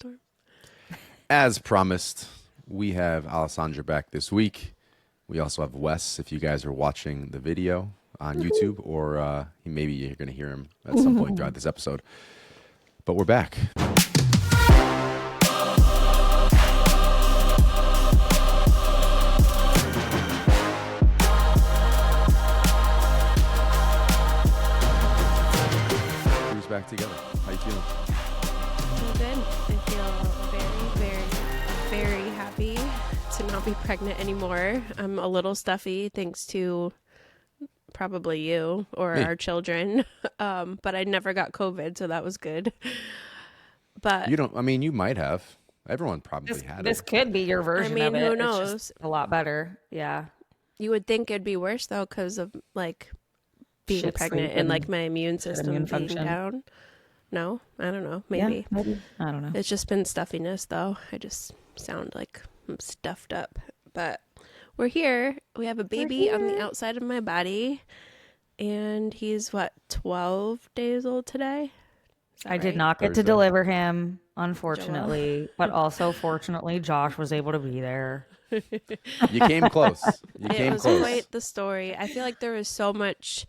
snowstorm. As promised, we have Alessandra back this week. We also have Wes, if you guys are watching the video on YouTube, or maybe you're going to hear him at some point throughout this episode. But we're back. Who's back together? How you feeling? Feel good. I feel very, very, very happy to not be pregnant anymore. I'm a little stuffy thanks to probably you or Me. our children. But I never got COVID, so that was good. But You don't. I mean, you might have. Everyone probably had This it. could be your version of it. who It's knows? just a lot better. Yeah. you would think it'd be worse though because of like being Shit pregnant sleep and like and my immune system immune being function. down. No, I don't know. Yeah, Maybe. maybe. I don't know. It's just been stuffiness though. I just sound like I'm stuffed up. But we're here. We have a baby on the outside of my body. And he's 12 days old today? I did right? not get to Thursday. deliver him, unfortunately, but also fortunately, Josh was able to be there. You came close. You It came was close. quite the story. I feel like there was so much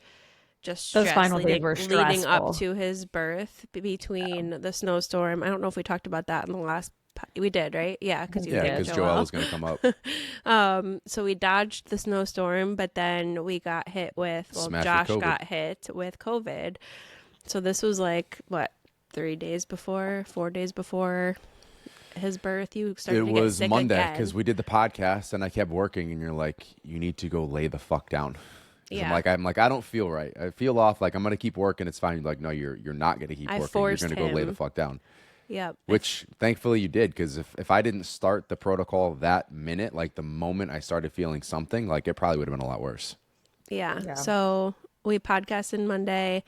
just Those stress final days were leading up stressful. to his birth between the snowstorm. I don't know if we talked about that in the last. We did, right? Yeah, because you Yeah, did, because Joelle was going to come up. So we dodged the snowstorm, but then we got hit with, Smashed with Josh COVID. got hit with COVID. So this was like, 4 days before his birth? You started It to get was sick Monday again. because we did the podcast and I kept working, and you're like, you need to go lay the fuck down. 'Cause Yeah. I'm like, I don't feel right. I feel off. Like I'm gonna keep working. It's fine. You're like, no, you're not gonna keep I working. You're forced gonna go lay the him. fuck down. Yep. Which thankfully you did, because if I didn't start the protocol that minute, like the moment I started feeling something, like it probably would have been a lot worse. Yeah. Yeah. So we podcasted Monday.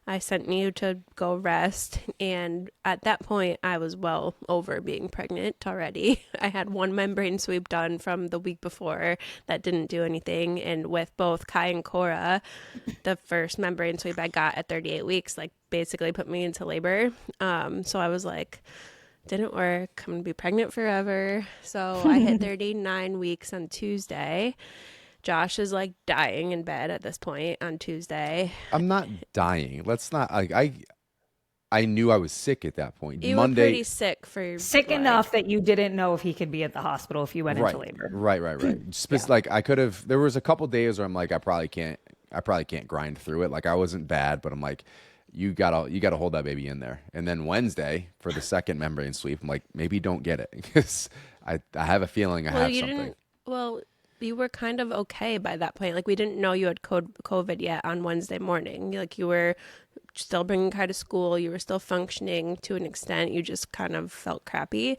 I sent you to go rest. And at that point, I was well over being pregnant already. I had one membrane sweep done from the week before that didn't do anything. And with both Kai and Cora, the first membrane sweep I got at 38 weeks, like basically put me into labor. So I was like, didn't work. I'm going to be pregnant forever. So I hit 39 weeks on Tuesday. Josh is like dying in bed at this point on Tuesday. I'm not dying. Let's not. Like I knew I was sick at that point. You Monday, were pretty sick for Sick enough that you didn't know if he could be at the hospital if you went right, into labor. right. Like I could have. There was a couple days where I'm like, I probably can't grind through it. Like I wasn't bad, but I'm like, you gotta hold that baby in there. And then Wednesday for the second membrane sweep, I'm like, maybe don't get it because I have a feeling I have something. You were kind of okay by that point. Like we didn't know you had COVID yet on Wednesday morning. Like you were still bringing Kai to school. You were still functioning to an extent. You just kind of felt crappy.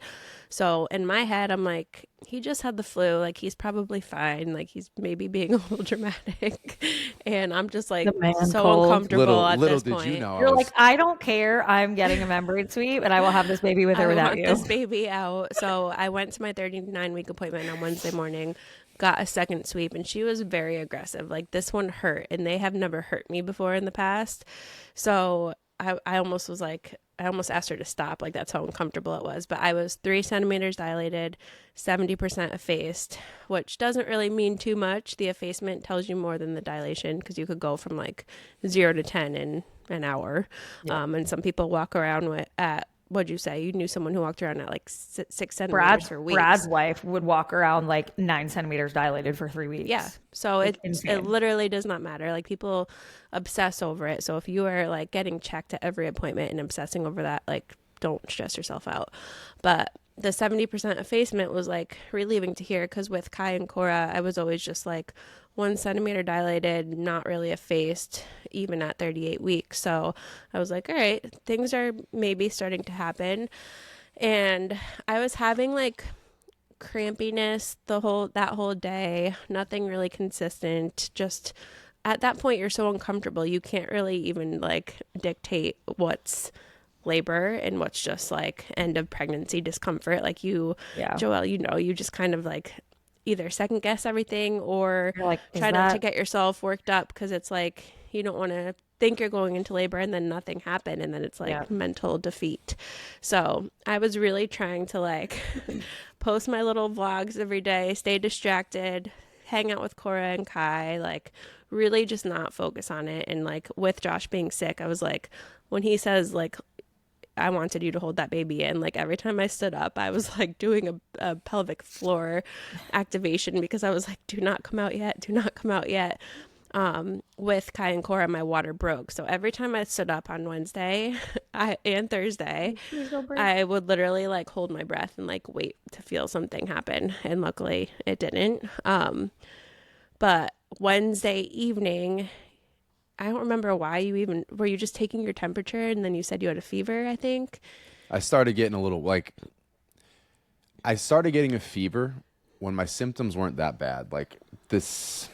So in my head, I'm like, he just had the flu. Like he's probably fine. Like he's maybe being a little dramatic. And I'm just like The man so cold. uncomfortable at Little this did point. you know, You're like, I don't care. I'm getting a membrane sweep and I will have this baby with or I without want you. this baby out. So I went to my 39-week appointment on Wednesday morning, got a second sweep, and she was very aggressive. Like this one hurt, and they have never hurt me before in the past. So I almost was like, I almost asked her to stop. Like that's how uncomfortable it was. But I was 3 centimeters dilated, 70% effaced, which doesn't really mean too much. The effacement tells you more than the dilation because you could go from like 0 to 10 in an hour. Yeah. And some people walk around at, what'd you say? You knew someone who walked around at like 6 centimeters for weeks. Brad's wife would walk around like 9 centimeters dilated for 3 weeks. Yeah. So Like, it insane. literally does not matter. Like people obsess over it. So if you are like getting checked at every appointment and obsessing over that, like don't stress yourself out. But the 70% effacement was like relieving to hear because with Kai and Cora, I was always just like 1 centimeter dilated, not really effaced, even at 38 weeks. So I was like, all right, things are maybe starting to happen. And I was having like crampiness that whole day, nothing really consistent. Just at that point, you're so uncomfortable. You can't really even like dictate what's labor and what's just like end of pregnancy discomfort. Like you, Yeah. Joelle, you just kind of like either second guess everything or You're like, is try not to that- get yourself worked up because it's like you don't want to think you're going into labor and then nothing happened, and then it's like mental defeat. So I was really trying to like post my little vlogs every day, stay distracted, hang out with Cora and Kai, like really just not focus on it. And like with Josh being sick, I was like, when he says like, I wanted you to hold that baby in, like every time I stood up, I was like doing a pelvic floor activation because I was like, do not come out yet, do not come out yet. With Kai and Cora, my water broke. So every time I stood up on Wednesday and Thursday, I would literally like hold my breath and like wait to feel something happen. And luckily it didn't. But Wednesday evening, I don't remember why were you just taking your temperature and then you said you had a fever, I think? I started getting a fever when my symptoms weren't that bad. Like this,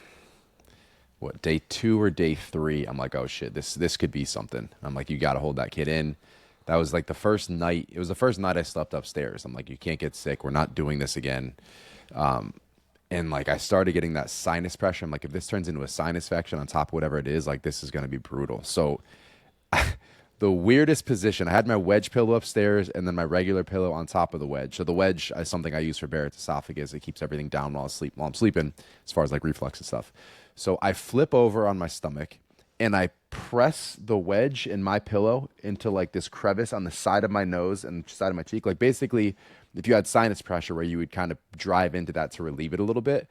day 2 or day 3, I'm like, oh shit, this could be something. I'm like, you got to hold that kid in. That was like the first night. It was the first night I slept upstairs. I'm like, you can't get sick. We're not doing this again. And like I started getting that sinus pressure. I'm like, if this turns into a sinus infection on top of whatever it is, like this is going to be brutal. So the weirdest position, I had my wedge pillow upstairs and then my regular pillow on top of the wedge. So the wedge is something I use for Barrett's esophagus. It keeps everything down while I'm sleeping, as far as like reflux and stuff. So I flip over on my stomach and I press the wedge in my pillow into like this crevice on the side of my nose and side of my cheek. Like basically, if you had sinus pressure where you would kind of drive into that to relieve it a little bit,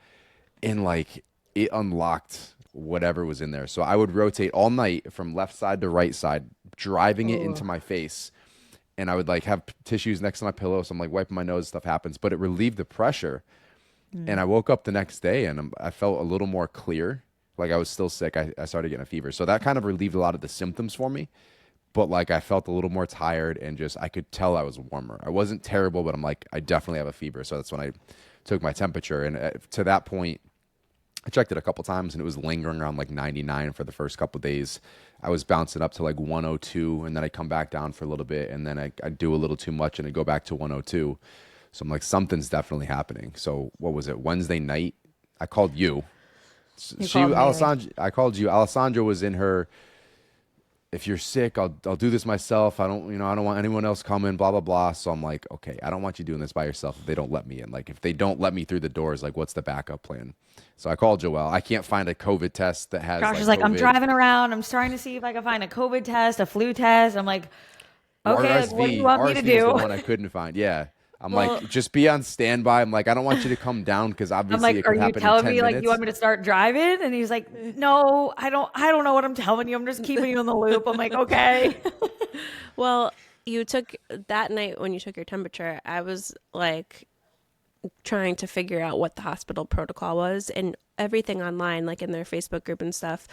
and like it unlocked whatever was in there. So I would rotate all night from left side to right side, driving it into my face. And I would like have tissues next to my pillow. So I'm like wiping my nose, stuff happens, but it relieved the pressure. And I woke up the next day and I felt a little more clear. Like I was still sick. I started getting a fever. So that kind of relieved a lot of the symptoms for me. But like I felt a little more tired and just I could tell I was warmer. I wasn't terrible, but I'm like, I definitely have a fever. So that's when I took my temperature. And to that point, I checked it a couple times and it was lingering around like 99 for the first couple of days. I was bouncing up to like 102 and then I'd come back down for a little bit and then I'd do a little too much and I'd go back to 102. So I'm like, something's definitely happening. So what was it? Wednesday night, I called you. I called you. Alessandra was in her, if you're sick, I'll do this myself. I don't want anyone else coming, blah, blah, blah. So I'm like, okay, I don't want you doing this by yourself if they don't let me in. Like if they don't let me through the doors, like what's the backup plan? So I called Joelle. I can't find a COVID test that has Josh is like, COVID. I'm driving around. I'm starting to see if I can find a COVID test, a flu test. I'm like, okay, like, what do you want me to do? RSV is the one I couldn't find. Yeah. I'm like, just be on standby. I'm like, I don't want you to come down because obviously I'm like, it could happen in 10 minutes. Are you telling me like you want me to start driving? And he's like, no, I don't know what I'm telling you. I'm just keeping you in the loop. I'm like, okay. Well, you took that night when you took your temperature, I was like trying to figure out what the hospital protocol was, and everything online, like in their Facebook group and stuff,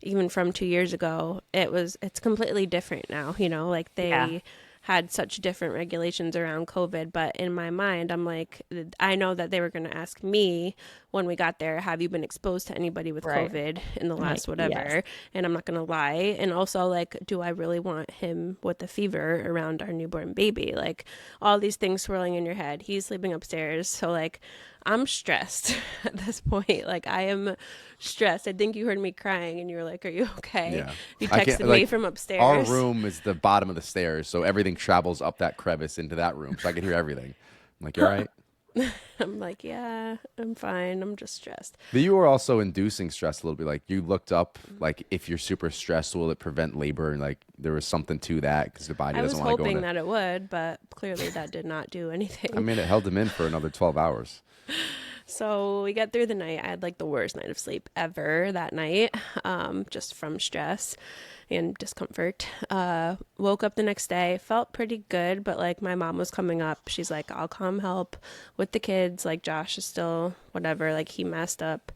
even from 2 years ago, it's completely different now, like they had such different regulations around COVID. But in my mind, I'm like, I know that they were going to ask me when we got there, have you been exposed to anybody with COVID in the last whatever? Yes. And I'm not going to lie. And also, like, do I really want him with a fever around our newborn baby? Like, all these things swirling in your head. He's sleeping upstairs. So, like, I'm stressed at this point. Like, I am stressed. I think you heard me crying and you were like, are you okay? Yeah. You texted me from upstairs. Our room is the bottom of the stairs. So everything travels up that crevice into that room. So I can hear everything. I'm like, you all right? I'm like, yeah, I'm fine. I'm just stressed. But you were also inducing stress a little bit. Like you looked up, like if you're super stressed, will it prevent labor? And like there was something to that because the body doesn't want to go. I was hoping that it would, but clearly that did not do anything. I mean, it held him in for another 12 hours. So we got through the night. I had like the worst night of sleep ever that night, just from stress and discomfort. Woke up the next day, felt pretty good, but like my mom was coming up. She's like, I'll come help with the kids. Like Josh is still whatever, like he messed up.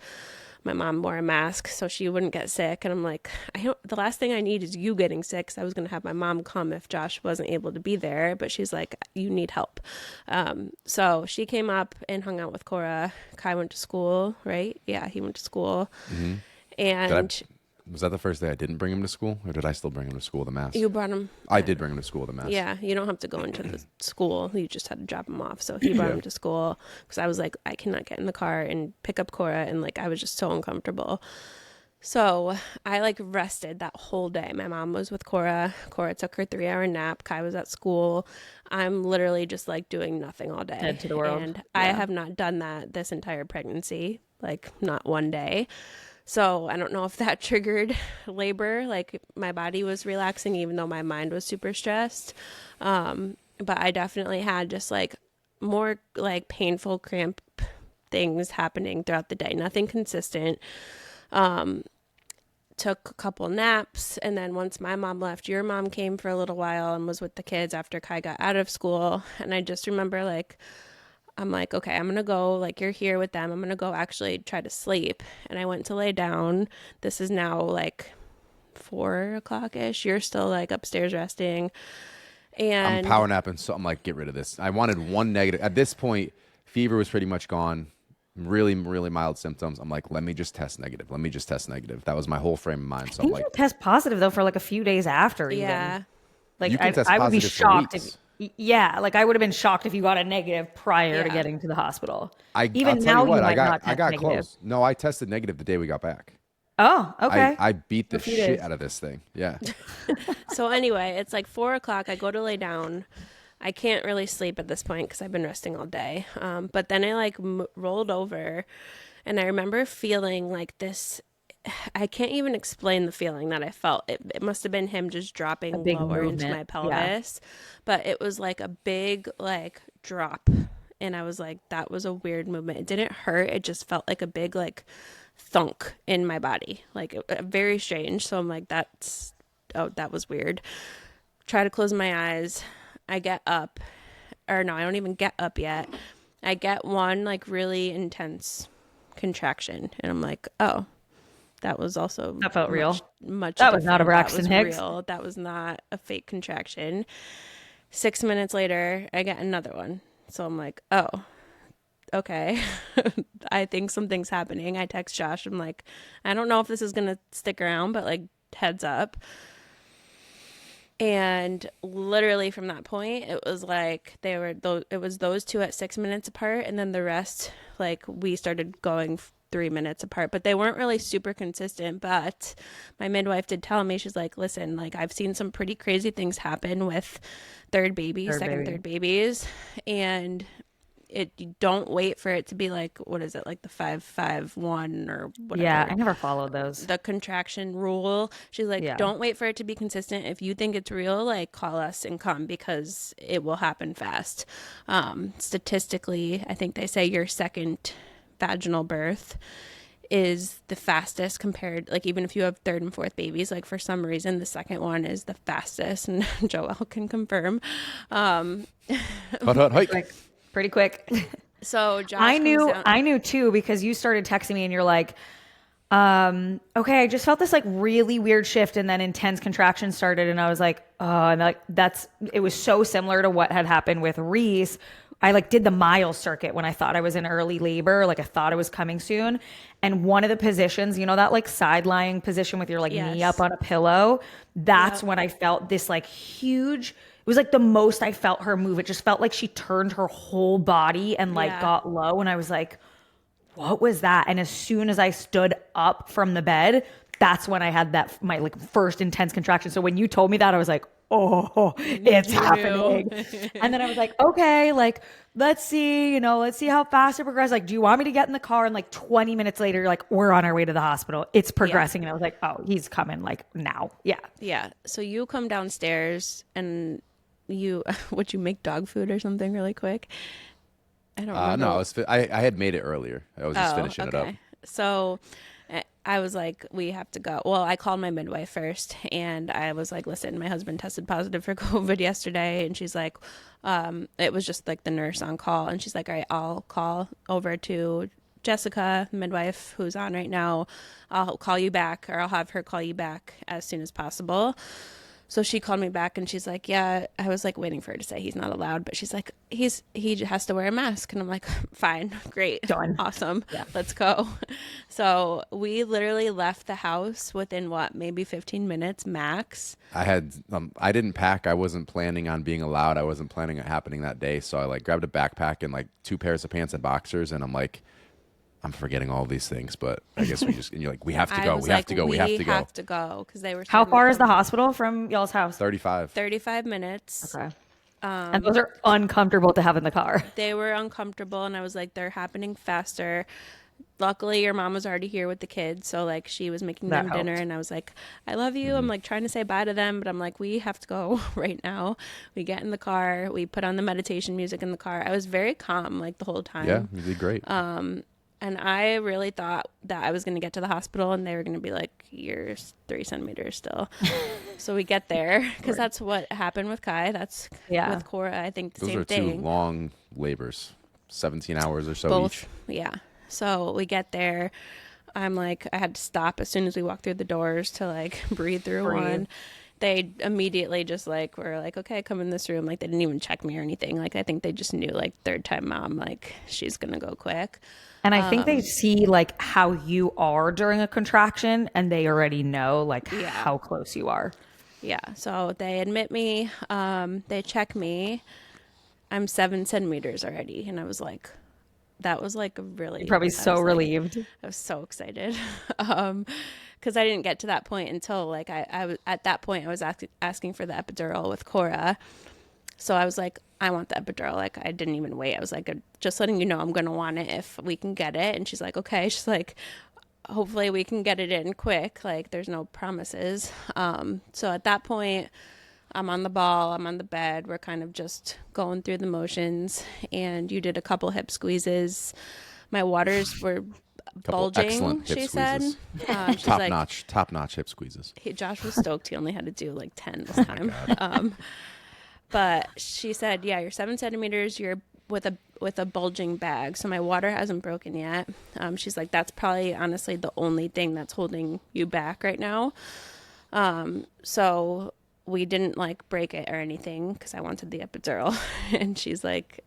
My mom wore a mask so she wouldn't get sick. And I'm like, the last thing I need is you getting sick. So I was going to have my mom come if Josh wasn't able to be there. But she's like, you need help. So she came up and hung out with Cora. Kai went to school, right? Yeah, he went to school. Mm-hmm. And was that the first day I didn't bring him to school? Or did I still bring him to school with a mask? You brought him. I did bring him to school with a mask. Yeah, you don't have to go into the school. You just had to drop him off. So he brought him to school because I was like, I cannot get in the car and pick up Cora. And like, I was just so uncomfortable. So I like rested that whole day. My mom was with Cora. Cora took her 3 hour nap. Kai was at school. I'm literally just like doing nothing all day. Dead to the world. And I Yeah. have not done that this entire pregnancy, like not one day. So I don't know if that triggered labor. Like my body was relaxing, even though my mind was super stressed. But I definitely had just like more like painful cramp things happening throughout the day. Nothing consistent. Took a couple naps, and then once my mom left, your mom came for a little while and was with the kids after Kai got out of school. And I just remember like I'm like, okay, I'm gonna go, like, you're here with them, I'm gonna go actually try to sleep. And I went to lay down. This is now like 4 o'clock ish. You're still like upstairs resting. I'm And power napping, so I'm like, get rid of this. I wanted one negative. At this point, fever was pretty much gone. Really, really mild symptoms. I'm like, let me just test negative. Let me just test negative. That was my whole frame of mind. I So I'm think like, you test positive though for like a few days after even. yeah. Like you can test I would be positive for shocked weeks. yeah, like I would have been shocked if you got a negative prior to Yeah. getting to the hospital. I'll Even tell now you what, might not I test got negative. close. No, I tested negative the day we got back. Oh, okay. I beat the A few shit days. out of this thing. Yeah. So anyway, it's like 4 o'clock. I go to lay down. I can't really sleep at this point because I've been resting all day. But then I like rolled over, and I remember feeling like this. I can't even explain the feeling that I felt. It must have been him just A dropping big lower into movement. my Yeah. pelvis, but it was like a big like drop, and I was like, that was a weird movement. It didn't hurt. It just felt like a big like thunk in my body, like very strange. So I'm like, that was weird. Try to close my eyes. I get up, or no, I don't even get up yet. I get one like really intense contraction, and I'm like, oh, that was also That felt real. much That was not a different. That Braxton was Hicks. real. That was not a fake contraction. 6 minutes later, I get another one. So I'm like, oh, okay. I think something's happening. I text Josh. I'm like, I don't know if this is gonna stick around, but like, heads up. And literally from that point, it was like it was those two at 6 minutes apart, and then the rest, like, we started going 3 minutes apart, but they weren't really super consistent. But my midwife did tell me, she's like, listen, like, I've seen some pretty crazy things happen with Third baby. third babies, and you don't wait for it to be like, what is it, like the 5-5-1 or whatever, Yeah, I never followed those. the contraction rule. She's like, Yeah. don't wait for it to be consistent. If you think it's real, like, call us and come, because it will happen fast. Statistically, I think they say your second vaginal birth is the fastest compared, like, even if you have third and fourth babies, like, for some reason the second one is the fastest, and Joelle can confirm. Hut, hut, hike. Like pretty quick. So Josh I comes down. I knew too, because you started texting me and you're like, okay, I just felt this like really weird shift, and then intense contractions started, and I was like, oh, and like it was so similar to what had happened with Reese. I like did the mile circuit when I thought I was in early labor, like I thought it was coming soon. And one of the positions, you know, that like side lying position with your like knee Yes. up on a pillow, that's when I felt this like huge, it was like the most I felt her move. It just felt like she turned her whole body and like Yeah. got low. And I was like, what was that? And as soon as I stood up from the bed, that's when I had that my like first intense contraction. So when you told me that, I was like, oh, it's happening. And then I was like, okay, like let's see how fast it progresses. Like, do you want me to get in the car? And like 20 minutes later, you're like, we're on our way to the hospital. It's progressing. And I was like, oh, he's coming like now. Yeah. Yeah. So you come downstairs, and would you make dog food or something really quick? I don't remember. No, I had made it earlier. I was just finishing it up. So I was like, we have to go. Well, I called my midwife first, and I was like, listen, my husband tested positive for COVID yesterday. And she's like, it was just like the nurse on call. And she's like, all right, I'll call over to Jessica, midwife, who's on right now. I'll call you back, or I'll have her call you back as soon as possible. So she called me back, and she's like, yeah, I was like waiting for her to say he's not allowed, but she's like, he has to wear a mask. And I'm like, fine, great, Done. awesome, let's go. So we literally left the house within maybe 15 minutes max. I didn't pack. I wasn't planning on being allowed. I wasn't planning on it happening that day. So I like grabbed a backpack and like 2 pairs of pants and boxers, and I'm like, I'm forgetting all these things, but I guess and you're like, we have to I go, was we like, have to go, we have to go. We have to go because they were. How starting to far is the come. hospital from y'all's house? 35. 35 minutes. Okay. And those are uncomfortable to have in the car. They were uncomfortable, and I was like, they're happening faster. Luckily, your mom was already here with the kids, so like she was making That them dinner, helped. and I was like, I love you. I'm like trying to say bye to them, but I'm like, we have to go right now. We get in the car, we put on the meditation music in the car. I was very calm like the whole time. Yeah, you did great. And I really thought that I was going to get to the hospital and they were going to be like, you're 3 centimeters still. So we get there because that's what happened with Kai. That's with Cora. I think the Those same are thing. 2 long labors, 17 hours or so Both. each. Yeah. So we get there. I'm like, I had to stop as soon as we walked through the doors to like breathe through one. They immediately just like were like, okay, come in this room. Like they didn't even check me or anything. Like I think they just knew like third time mom, like she's going to go quick. And I think they see like how you are during a contraction and they already know like how close you are. Yeah. So they admit me. They check me. I'm 7 centimeters already. And I was like, that was like a really. You're probably so relieved. I was so excited. Because I didn't get to that point until like I was at that point I was asking for the epidural with Cora. So I was like, I want the epidural. Like I didn't even wait. I was like, just letting you know I'm going to want it if we can get it. And she's like, okay. She's like, hopefully we can get it in quick. Like there's no promises. So at that point, I'm on the ball. I'm on the bed. We're kind of just going through the motions. And you did a couple hip squeezes. My waters were bulging, excellent hip she said. squeezes. She's Top notch hip squeezes. Josh was stoked. He only had to do like 10 this time. But she said, yeah, you're 7 centimeters. You're with a bulging bag. So my water hasn't broken yet. She's like, that's probably honestly the only thing that's holding you back right now. So we didn't like break it or anything because I wanted the epidural. And she's like,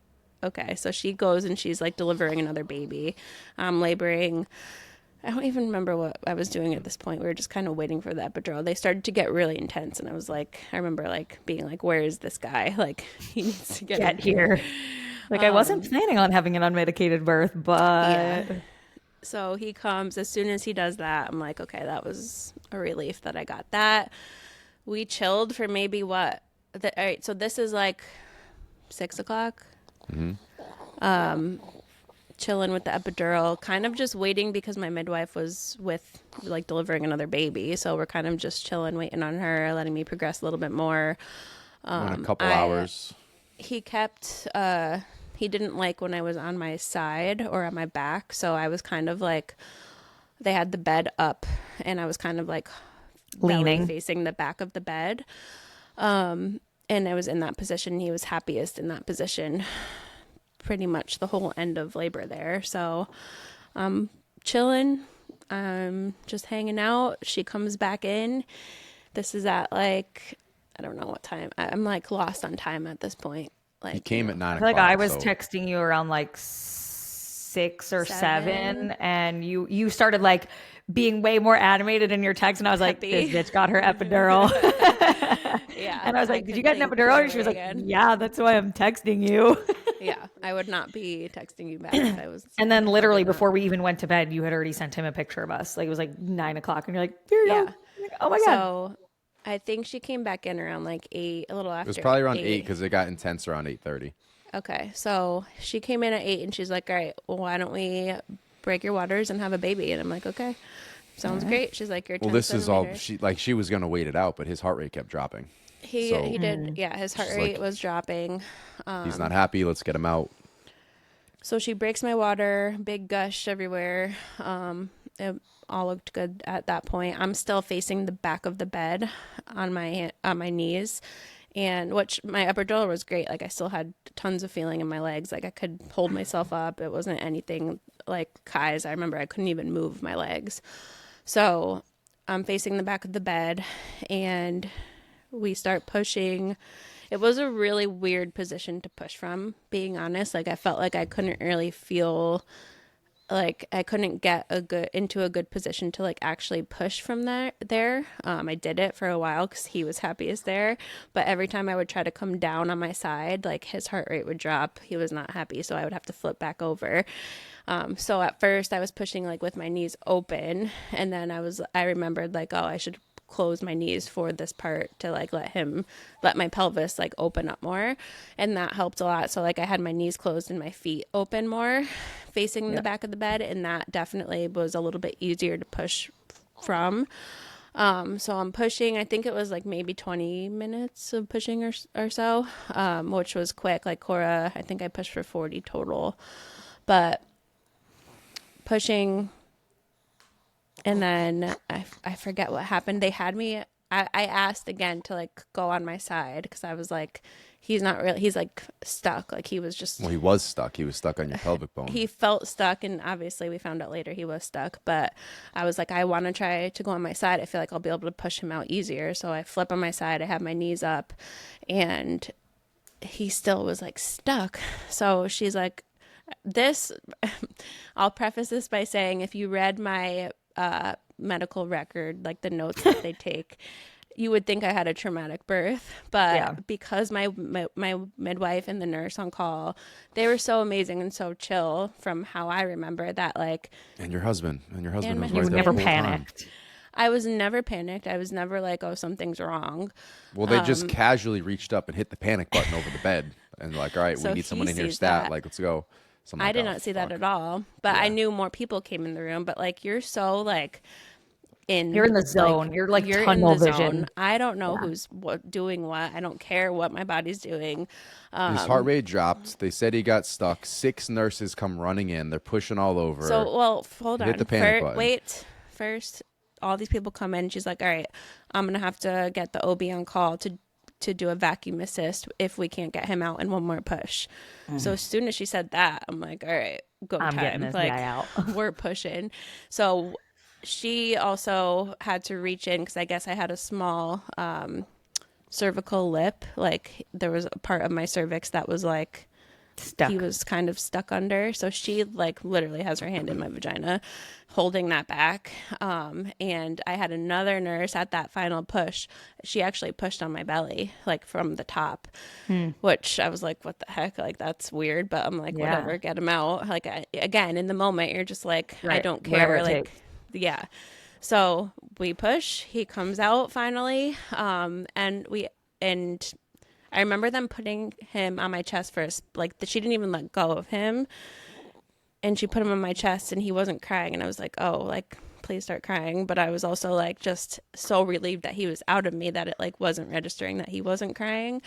okay. So she goes and she's like delivering another baby. I'm laboring. I don't even remember what I was doing at this point. We were just kind of waiting for the epidural. They started to get really intense. And I was like, I remember like being like, where is this guy? Like he needs to get here. Like I wasn't planning on having an unmedicated birth, but. Yeah. So he comes. As soon as he does that, I'm like, okay, that was a relief that I got that. We chilled for maybe what? All right, so this is like 6 o'clock. Chilling with the epidural, kind of just waiting because my midwife was with like delivering another baby. So we're kind of just chilling, waiting on her, letting me progress a little bit more. In a couple hours. He kept, he didn't like when I was on my side or on my back. So I was kind of like, they had the bed up and I was kind of like leaning, facing the back of the bed. And I was in that position. He was happiest in that position pretty much the whole end of labor there. So I'm chilling. I'm just hanging out. She comes back in. This is at like, I don't know what time. I'm like lost on time at this point. Like he came at 9 o'clock. Like I was texting you around like 6 or 7 and you started like being way more animated in your text, and I was like, this bitch got her epidural. Yeah. And I was like, did you get an epidural? And she was like, yeah, that's why I'm texting you. Yeah, I would not be texting you back if I was. And then literally before we even went to bed, you had already sent him a picture of us. Like it was like 9 o'clock, and you're like, here you go. Like, oh my God. So I think she came back in around like 8, a little after. It was probably around 8 because it got intense around 8:30. Okay, so she came in at 8 and she's like, all right, well, why don't we break your waters and have a baby? And I'm like, okay, sounds great. She's like, you're 10 well, this is all centimeters. she was gonna wait it out, but his heart rate kept dropping. He did, yeah. His heart rate was dropping. He's not happy. Let's get him out. So she breaks my water, big gush everywhere. It all looked good at that point. I'm still facing the back of the bed on my knees, and which my epidural was great. Like I still had tons of feeling in my legs. Like I could hold myself up. It wasn't anything like Kai's. I remember I couldn't even move my legs. So I'm facing the back of the bed, and we start pushing. It was a really weird position to push from, being honest. Like I felt like I couldn't really feel like I couldn't get into a good position to like actually push from there. I did it for a while because he was happiest there, but every time I would try to come down on my side, like his heart rate would drop. He was not happy, so I would have to flip back over. So at first I was pushing like with my knees open, and then I remembered like, oh, I should close my knees for this part to like let my pelvis like open up more, and that helped a lot. So like I had my knees closed and my feet open more facing the back of the bed, and that definitely was a little bit easier to push from. So I'm pushing, I think it was like maybe 20 minutes of pushing or so, which was quick. Like Cora, I think I pushed for 40 total, but pushing. And then I forget what happened. They had me, I asked again to like go on my side because I was like, he's like stuck. Like he was just. Well, he was stuck. He was stuck on your pelvic bone. He felt stuck. And obviously we found out later he was stuck. But I was like, I want to try to go on my side. I feel like I'll be able to push him out easier. So I flip on my side. I have my knees up. And he still was like stuck. So she's like, I'll preface this by saying if you read my medical record, like the notes that they take, you would think I had a traumatic birth, but because my midwife and the nurse on call, they were so amazing and so chill from how I remember that, like. And your husband was right there You the never whole panicked. time. I was never panicked. I was never like, oh, something's wrong. Well, they just casually reached up and hit the panic button over the bed and like, all right, So we need someone he in here sees stat. that. Like, let's go. So I'm I like, did oh, not see that fuck. at all, but I knew more people came in the room. But like, you're so like You're in the zone. You're like you're tunnel in the vision. zone. I don't know who's doing what. I don't care what my body's doing. His heart rate dropped. They said he got stuck. 6 nurses come running in. They're pushing all over. So, well, hold on. Hit the panic button. Wait, first, all these people come in. She's like, all right, I'm going to have to get the OB on call to do a vacuum assist if we can't get him out in one more push. So as soon as she said that, I'm like, all right, go I'm time. getting this like, guy out. We're pushing. So she also had to reach in because I guess I had a small cervical lip. Like there was a part of my cervix that was like Stuck. he was kind of stuck under. So she like literally has her hand in my vagina holding that back. And I had another nurse at that final push. She actually pushed on my belly, like from the top, which I was like, what the heck? Like, that's weird. But I'm like, whatever, get him out. Like, again, in the moment, you're just like, I don't Whatever care. it Like, takes. yeah. So we push, he comes out finally. And I remember them putting him on my chest first. Like, she didn't even let go of him. And she put him on my chest and he wasn't crying. And I was like, oh, like, please start crying. But I was also like, just so relieved that he was out of me that it like wasn't registering that he wasn't crying.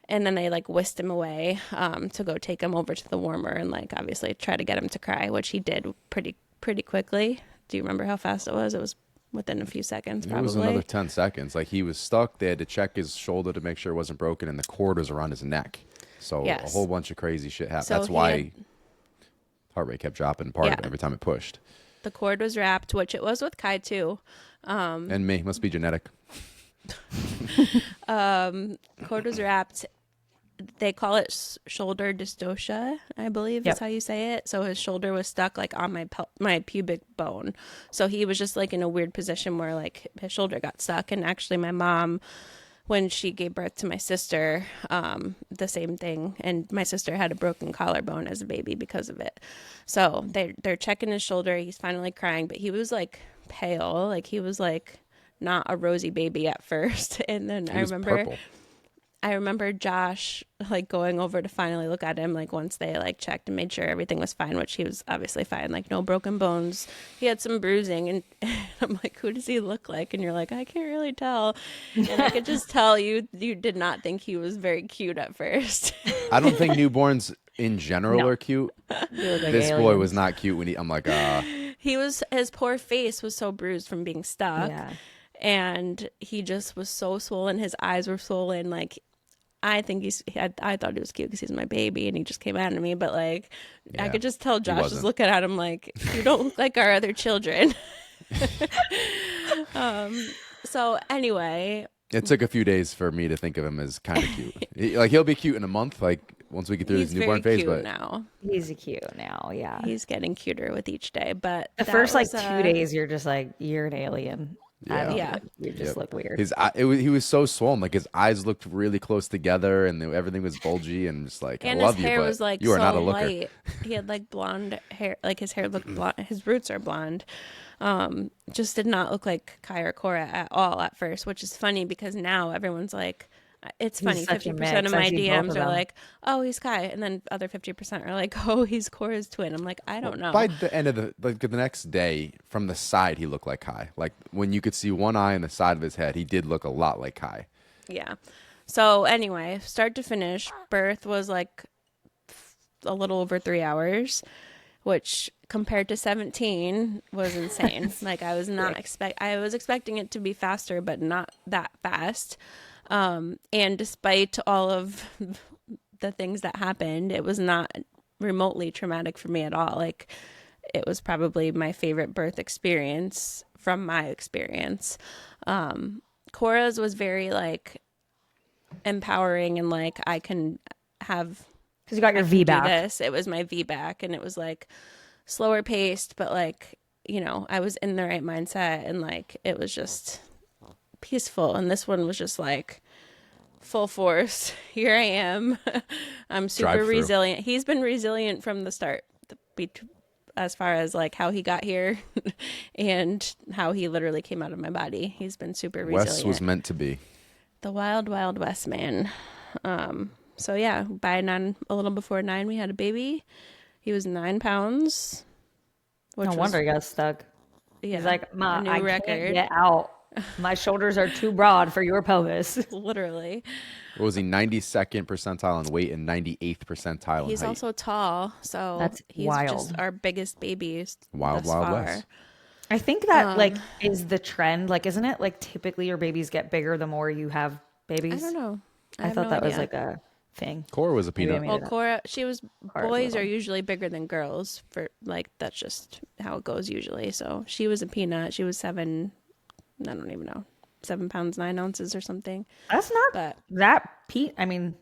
And then they like whisked him away to go take him over to the warmer and like obviously try to get him to cry, which he did pretty quickly. Do you remember how fast it was? It was within a few seconds, probably. It was another 10 seconds. Like he was stuck. They had to check his shoulder to make sure it wasn't broken, and the cord was around his neck. So a whole bunch of crazy shit happened. So that's why heart rate kept dropping part of it every time it pushed. The cord was wrapped, which it was with Kai too. And me. Must be genetic. Cord was wrapped. They call it shoulder dystocia, I believe is how you say it. So his shoulder was stuck like on my pubic bone. So he was just like in a weird position where like his shoulder got stuck. And actually my mom, when she gave birth to my sister, the same thing. And my sister had a broken collarbone as a baby because of it. So they're checking his shoulder. He's finally crying, but he was like pale. Like he was like not a rosy baby at first. And then I remember Josh like going over to finally look at him like once they like checked and made sure everything was fine, which he was obviously fine, like no broken bones. He had some bruising and I'm like, who does he look like? And you're like, I can't really tell. And I could just tell you did not think he was very cute at first. I don't think newborns in general are cute. This boy was not cute when I'm like, his poor face was so bruised from being stuck. Yeah. And he just was so swollen. His eyes were swollen. Like, I think I thought he was cute because he's my baby and he just came out of me. But like, I could just tell Josh was looking at him like, you don't look like our other children. So anyway. It took a few days for me to think of him as kind of cute. He'll be cute in a month. Like once we get through He's this newborn phase. cute But now. He's cute now. Yeah. He's getting cuter with each day. But The that first like was, 2 days, you're just like, you're an alien. I don't Yeah. You just look weird. He was so swollen. Like his eyes looked really close together, and everything was bulgy. And just like, and I love his you, hair but was like you are so not a looker. light. He had like blonde hair, like his hair looked blonde. His roots are blonde. Just did not look like Kai or Cora at all at first, which is funny because now everyone's like, it's He's funny. such a 50% mix. of I my see both of DMs are them. like, oh, he's Kai, and then other 50% are like, oh, he's Cora's twin. I'm like, I don't know. By the end of the next day, from the side, he looked like Kai. Like when you could see one eye on the side of his head, he did look a lot like Kai. Yeah. So anyway, start to finish, birth was like a little over 3 hours, which compared to 17 was insane. Like I was not I was expecting it to be faster, but not that fast. And despite all of the things that happened, it was not remotely traumatic for me at all. Like it was probably my favorite birth experience from my experience. Cora's was very like empowering and like I can have Because you got your I V can do back. this. It was my V back, and it was like slower paced, but like I was in the right mindset, and like it was just peaceful. And this one was just like full force. Here I am. I'm super Drive through. resilient. He's been resilient from the start, as far as like how he got here and how he literally came out of my body. He's been super resilient. Wes was meant to be. The wild, wild West man. So yeah, by a little before 9, we had a baby. He was 9 pounds. Which No wonder he got stuck. Yeah, He's like, Ma, a new I record. can't get out. My shoulders are too broad for your pelvis. Literally. What was he? 92nd percentile in weight and 98th percentile in He's height. also tall, so That's he's wild. just our biggest baby. Wild, thus wild far. west. I think that like is the trend. Like, isn't it like typically your babies get bigger the more you have babies? I don't know. I have thought no that was idea. like a thing. Cora was a Maybe I peanut. made Well, it up. Cora, boys little. are usually bigger than girls for like, that's just how it goes usually. So she was a peanut. She was 7, I don't even know, 7 pounds, 9 ounces or something. That's not But that I mean,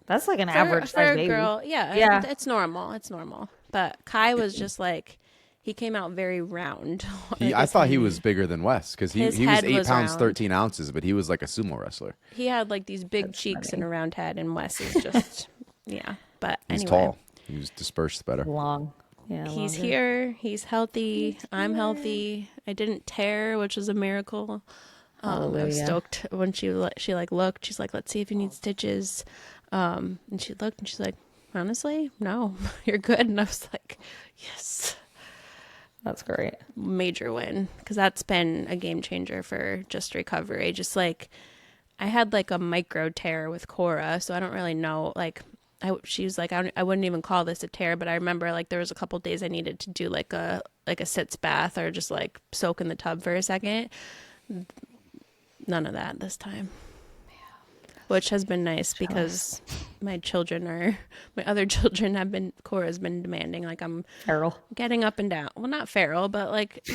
that's like an average for size a baby. girl, yeah, Yeah. it's normal. It's normal. But Kai was just like, he came out very round. I thought he was bigger than Wes because he his was head 8 was pounds, round. 13 ounces, but he was like a sumo wrestler. He had like these big cheeks and a round head, and Wes is just, yeah. But He's anyway, tall. He was dispersed better. Long. Yeah. he's longer. here. He's healthy. I'm healthy. I didn't tear, which is a miracle. I was Hallelujah. stoked when she like looked. She's like, "Let's see if you need stitches." And she looked, and she's like, "Honestly, no, you're good." And I was like, "Yes." That's great. Major win, because that's been a game changer for just recovery. Just like I had like a micro tear with Cora, so I don't really know. Like she was like, I wouldn't even call this a tear, but I remember like there was a couple days I needed to do like a sitz bath or just like soak in the tub for a second. None of that this time. Which has been nice because my other children have been, Cora's been demanding, like I'm Feral. getting up and down. Well, not feral, but like,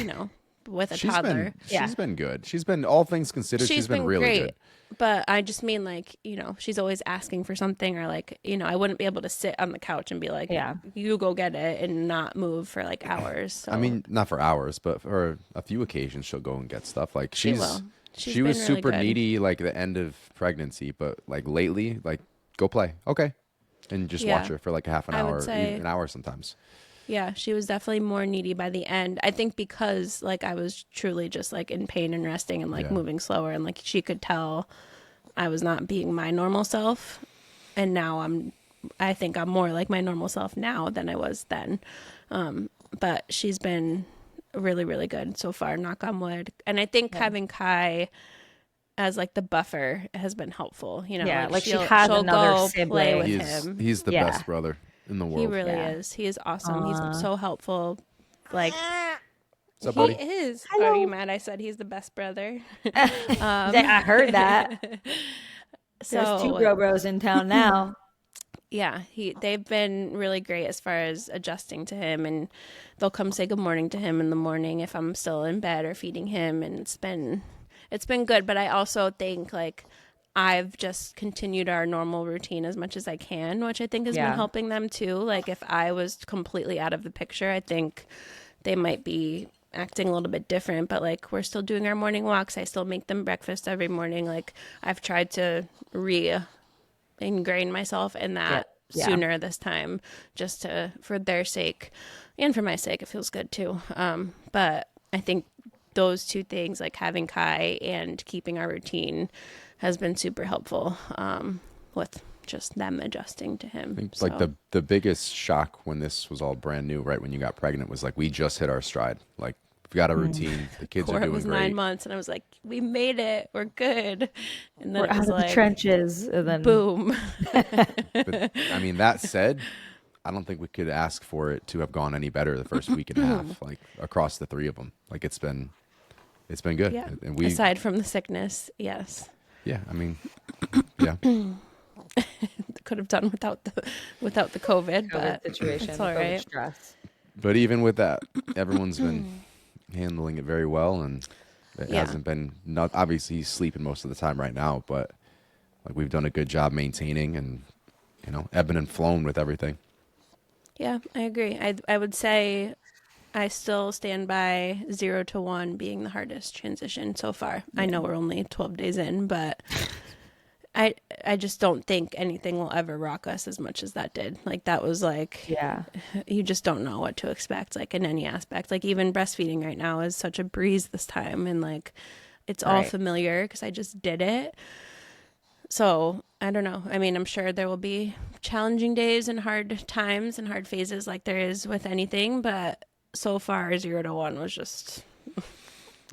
with a toddler. She's been good. She's been, all things considered, she's been really great. good. But I just mean like, she's always asking for something, or like, I wouldn't be able to sit on the couch and be like, Yeah. you go get it, and not move for like hours. So. I mean, not for hours, but for a few occasions she'll go and get stuff. Like She will. She's she was been really super good. needy like the end of pregnancy, but like lately, like go play. Okay. And just Yeah. watch her for like a half an I would hour, say- even an hour sometimes. Yeah, she was definitely more needy by the end. I think because like I was truly just like in pain and resting and like Yeah. moving slower, and like she could tell I was not being my normal self. And now I think I'm more like my normal self now than I was then. But she's been really, really good so far, knock on wood. And I think having Kai as like the buffer has been helpful. Yeah, like she she'll has another go play sibling. with He's him. he's the Yeah. best brother in the world. He really Yeah. is. He is awesome. He's so helpful. Like What's up, he buddy? is. Hello. Are you mad? I said he's the best brother. I heard that. There's two So bros in town now. yeah, they've been really great as far as adjusting to him, and they'll come say good morning to him in the morning if I'm still in bed or feeding him, and it's been good. But I also think like I've just continued our normal routine as much as I can, which I think has been helping them too. Like if I was completely out of the picture, I think they might be acting a little bit different, but like we're still doing our morning walks. I still make them breakfast every morning. Like I've tried to ingrain myself in that sooner this time, just for their sake and for my sake. It feels good too. But I think those two things, like having Kai and keeping our routine, has been super helpful with just them adjusting to him. I think like the biggest shock when this was all brand new, right when you got pregnant, was like we just hit our stride. Like we've got a routine. The kids are doing was great. 9 months, and I was like, we made it. We're good. And then We're it was out of like the trenches, and then boom. But I mean, that said, I don't think we could ask for it to have gone any better the first week and a half, like across the three of them. Like it's been good. Yeah. And aside from the sickness, yes. Yeah, I mean, yeah. Could have done without the COVID, but situation, it's all COVID right. stress. But even with that, everyone's been handling it very well, and it hasn't been. Not obviously he's sleeping most of the time right now, but like we've done a good job maintaining and ebbing and flowing with everything. Yeah, I agree. I would say I still stand by 0 to 1 being the hardest transition so far. I know we're only 12 days in, but I just don't think anything will ever rock us as much as that did. Like that was like, you just don't know what to expect, like in any aspect. Like even breastfeeding right now is such a breeze this time, and like it's all familiar because I just did it. So I don't know. I mean, I'm sure there will be challenging days and hard times and hard phases like there is with anything, but so far 0 to 1 was just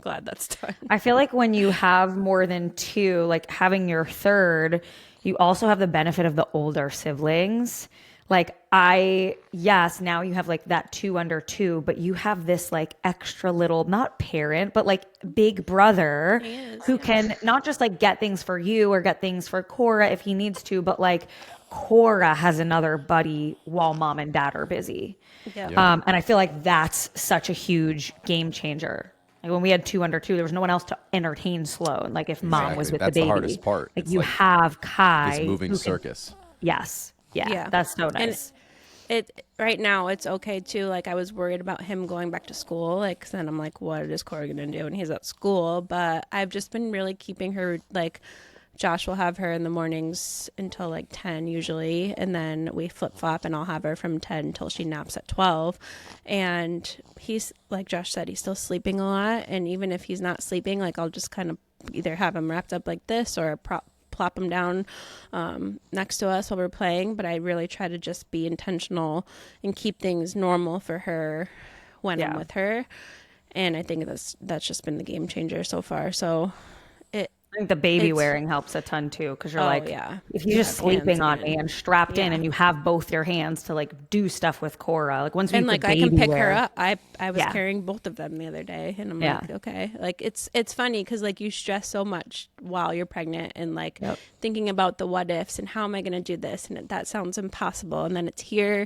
glad that's done. I feel like when you have more than two, like having your third, you also have the benefit of the older siblings. Like now you have like that 2 under 2, but you have this like extra little, not parent, but like big brother who can not just like get things for you or get things for Cora if he needs to, but like Cora has another buddy while mom and dad are busy. Yeah. And I feel like that's such a huge game changer. Like when we had 2 under 2, there was no one else to entertain Sloan. Like if mom was with That's the baby, the hardest part. like It's you like have Kai, this moving who can- circus. Yes. Yeah. That's so nice. And right now it's okay too. Like I was worried about him going back to school. Like then I'm like, what is Cora gonna do when he's at school? But I've just been really keeping her, like Josh will have her in the mornings until like 10 usually, and then we flip flop, and I'll have her from 10 until she naps at 12. And he's, like Josh said, he's still sleeping a lot. And even if he's not sleeping, like I'll just kind of either have him wrapped up like this or plop him down next to us while we're playing. But I really try to just be intentional and keep things normal for her when I'm with her. And I think that's just been the game changer so far. So I think the baby wearing helps a ton too, because you're if you're just sleeping on me and strapped in, and you have both your hands to like do stuff with Cora, like once we and like I can pick her up. I was carrying both of them the other day, and I'm like, okay, like it's funny because like you stress so much while you're pregnant and like thinking about the what ifs and how am I going to do this, and that sounds impossible, and then it's here.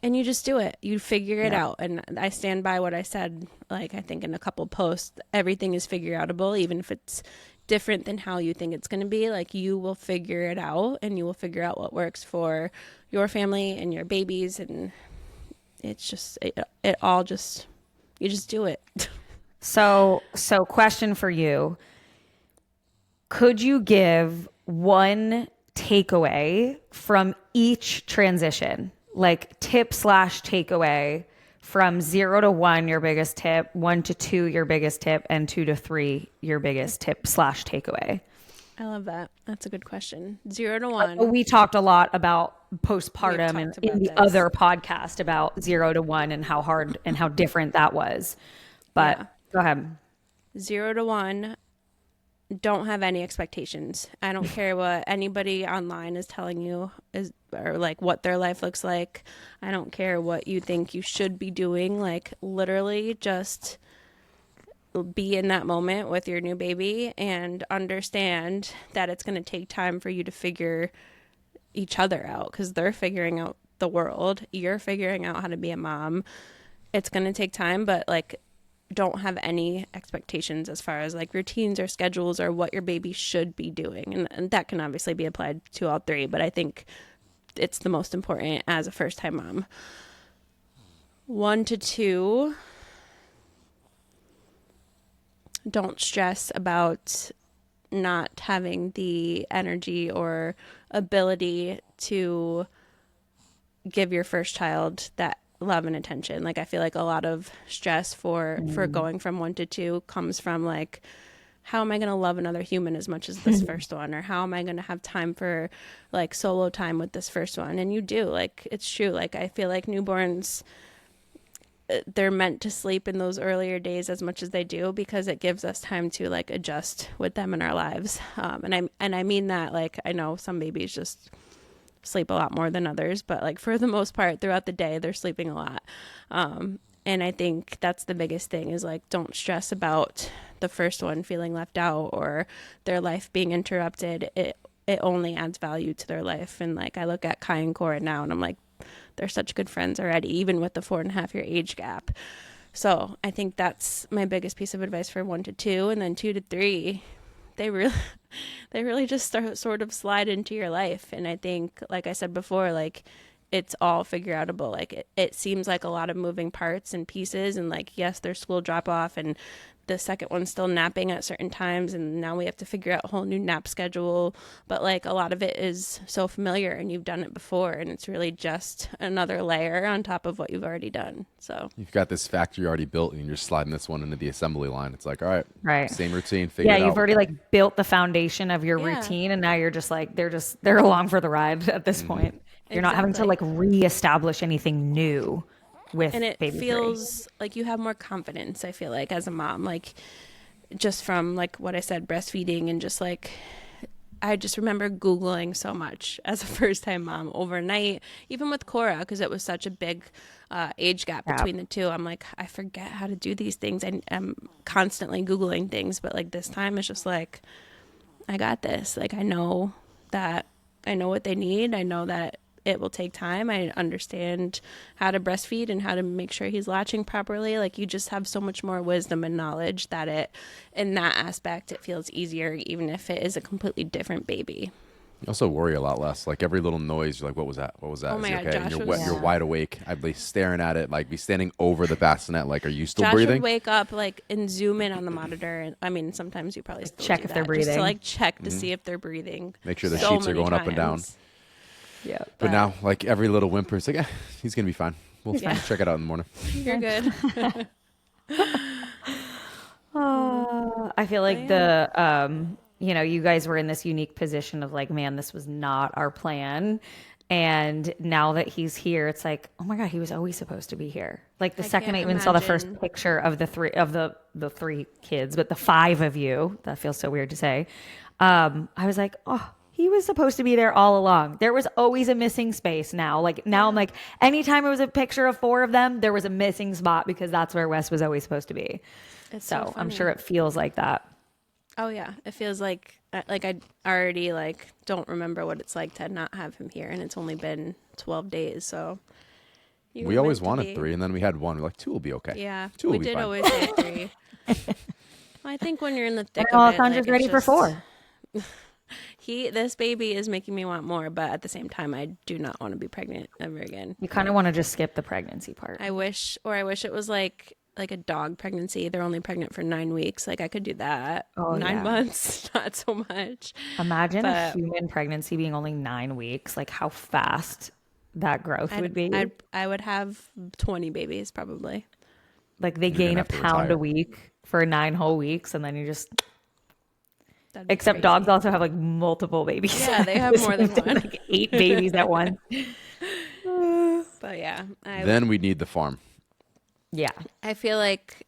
And you just do it. You figure it out. And I stand by what I said, like, I think in a couple posts, everything is figure outable, even if it's different than how you think it's going to be. Like, you will figure it out, and you will figure out what works for your family and your babies. And it's just, it all just, you just do it. So question for you. Could you give one takeaway from each transition? Like tip/takeaway from 0 to 1, your biggest tip, 1 to 2, your biggest tip, and 2 to 3, your biggest tip/takeaway. I love that. That's a good question. 0 to 1. We talked a lot about postpartum and in the other podcast about 0 to 1 and how hard and how different that was. But go ahead. 0 to 1. Don't have any expectations. I don't care what anybody online is telling you or like what their life looks like. I don't care what you think you should be doing. Like literally just be in that moment with your new baby and understand that it's going to take time for you to figure each other out, because they're figuring out the world. You're figuring out how to be a mom. It's going to take time, but like don't have any expectations as far as like routines or schedules or what your baby should be doing. And that can obviously be applied to all three, but I think it's the most important as a first time mom. 1 to 2, don't stress about not having the energy or ability to give your first child that love and attention. Like I feel like a lot of stress for going from 1 to 2 comes from like, how am I going to love another human as much as this first one? Or how am I going to have time for like solo time with this first one? And you do, like, it's true. Like I feel like newborns, they're meant to sleep in those earlier days as much as they do, because it gives us time to like adjust with them in our lives. And I mean that, like, I know some babies just sleep a lot more than others, but like for the most part throughout the day, they're sleeping a lot. And I think that's the biggest thing is like, don't stress about the first one feeling left out or their life being interrupted. It only adds value to their life. And like, I look at Kai and Cora now and I'm like, they're such good friends already, even with the 4.5-year age gap. So I think that's my biggest piece of advice for 1 to 2. And then 2 to 3, they really just sort of slide into your life. And I think, like I said before, like it's all figure outable. Like it seems like a lot of moving parts and pieces, and like, yes, there's school drop off and the second one's still napping at certain times, and now we have to figure out a whole new nap schedule. But like a lot of it is so familiar and you've done it before, and it's really just another layer on top of what you've already done. So You've got this factory already built and you're just sliding this one into the assembly line. It's like, all right, same routine, figure it out. Yeah, you've already like built the foundation of your routine, and now you're just like, they're along for the ride at this point. You're not having to like reestablish anything new with and it baby feels like you have more confidence, I feel like, as a mom, like just from like what I said, breastfeeding, and just like I just remember Googling so much as a first time mom overnight, even with Cora, because it was such a big age gap between the two. I'm like, I forget how to do these things. I'm constantly Googling things, but like this time it's just like, I got this. Like I know what they need. I know that it will take time. I understand how to breastfeed and how to make sure he's latching properly. Like you just have so much more wisdom and knowledge that in that aspect, it feels easier, even if it is a completely different baby. You also worry a lot less. Like every little noise, you're like, what was that? What was that? Oh my God, okay? Josh You're wide awake. I'd be staring at it, like be standing over the bassinet. Like, are you still Josh breathing? would wake up like and zoom in on the monitor. And I mean, sometimes you probably still check do if that, they're breathing. just to like check to see if they're breathing. Make sure the so sheets are many going up and down. times. Yeah. But now, like every little whimper, it's like, he's going to be fine. We'll check it out in the morning. You're good. I feel like you guys were in this unique position of like, man, this was not our plan. And now that he's here, it's like, oh my God, he was always supposed to be here. Like the second I even saw the first picture of the three kids, but the 5 of you, that feels so weird to say. I was like, oh, he was supposed to be there all along. There was always a missing space now. Like now I'm like, anytime it was a picture of 4 of them, there was a missing spot because that's where Wes was always supposed to be. It's So I'm sure it feels like that. Oh yeah, it feels like I already like don't remember what it's like to not have him here, and it's only been 12 days. So we always wanted 3, and then we had 1. We're like 2 will be okay. Yeah, 2 will we be did fine. always say 3. Well, I think when you're in the thick of it, Alessandra's ready for 4. This baby is making me want more, but at the same time, I do not want to be pregnant ever again. You kind of want to just skip the pregnancy part. I wish it was like a dog pregnancy. They're only pregnant for 9 weeks. Like I could do that. 9 months, not so much. Imagine a human pregnancy being only 9 weeks. Like how fast that growth would be. I would have 20 babies probably. Like they gain a pound a week for 9 whole weeks, and then you just. Except crazy. Dogs also have like multiple babies. Yeah, they have more than one. Like 8 babies at once. But yeah. Then we need the farm. Yeah. I feel like,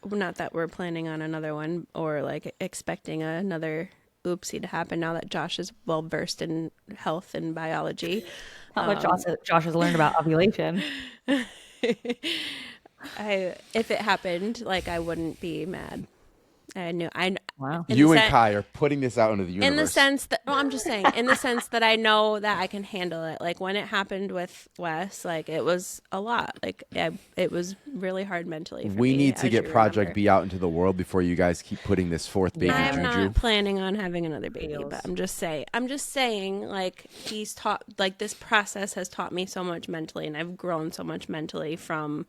not that we're planning on another one or like expecting another oopsie to happen now that Josh is well versed in health and biology. Not what Josh has learned about ovulation. If it happened, like I wouldn't be mad. I knew. Wow. In You the and sen- Kai are putting this out into the universe. in the sense that, well, I'm just saying, in the sense that I know that I can handle it. Like when it happened with Wes, like it was a lot. Like it was really hard mentally for We me. need to as get you Project remember. B out into the world before you guys keep putting this fourth baby Yeah. I'm juju. not planning on having another baby, Feels. but I'm just saying, like he's taught, like this process has taught me so much mentally, and I've grown so much mentally from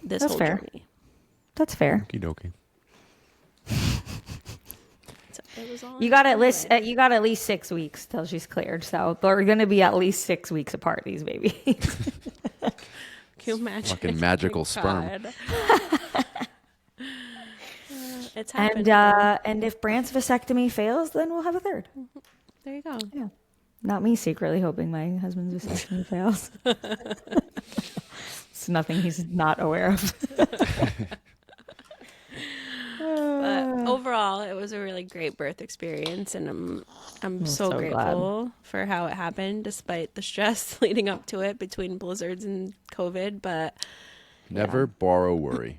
this That's whole fair. journey. That's fair. Okie dokie. So it was all You got at anyway. least 6 weeks till she's cleared. So they're going to be at least 6 weeks apart, these babies. Can you imagine? Fucking magical sperm. God. It's happened. And if Brant's vasectomy fails, then we'll have a third. There you go. Yeah. Not me secretly hoping my husband's vasectomy fails. It's nothing he's not aware of. But overall, it was a really great birth experience, and I'm so so grateful for how it happened, despite the stress leading up to it between blizzards and COVID. But Never borrow worry.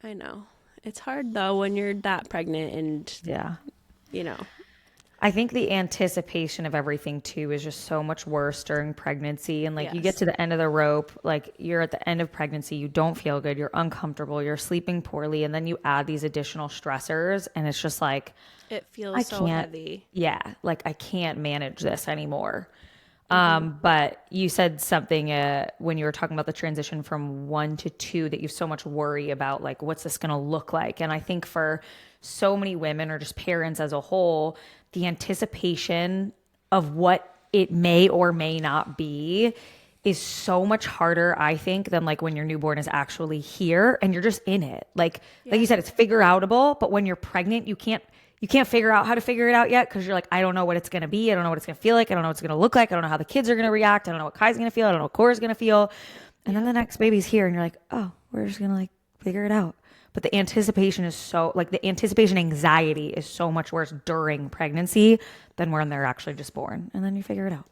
I know it's hard though when you're that pregnant, and Yeah. you know, I think the anticipation of everything too is just so much worse during pregnancy. And like you get Yes. to the end of the rope, like you're at the end of pregnancy, you don't feel good, you're uncomfortable, you're sleeping poorly, and then you add these additional stressors, and it's just like it feels I so can't- heavy. yeah, like I can't manage this anymore. Mm-hmm. But you said something when you were talking about the transition from 1 to 2 that you have so much worry about, like, what's this going to look like? And I think for so many women or just parents as a whole, the anticipation of what it may or may not be is so much harder, I think, than like when your newborn is actually here and you're just in it. Like you said, it's figure outable, but when you're pregnant, you can't figure out how to figure it out yet because you're like, I don't know what it's going to be. I don't know what it's going to feel like. I don't know what it's going to look like. I don't know how the kids are going to react. I don't know what Kai's going to feel. I don't know what Cora's going to feel. And then the next baby's here and you're like, oh, we're just going to like figure it out. But the anticipation is the anticipation anxiety is so much worse during pregnancy than when they're actually just born. And then you figure it out.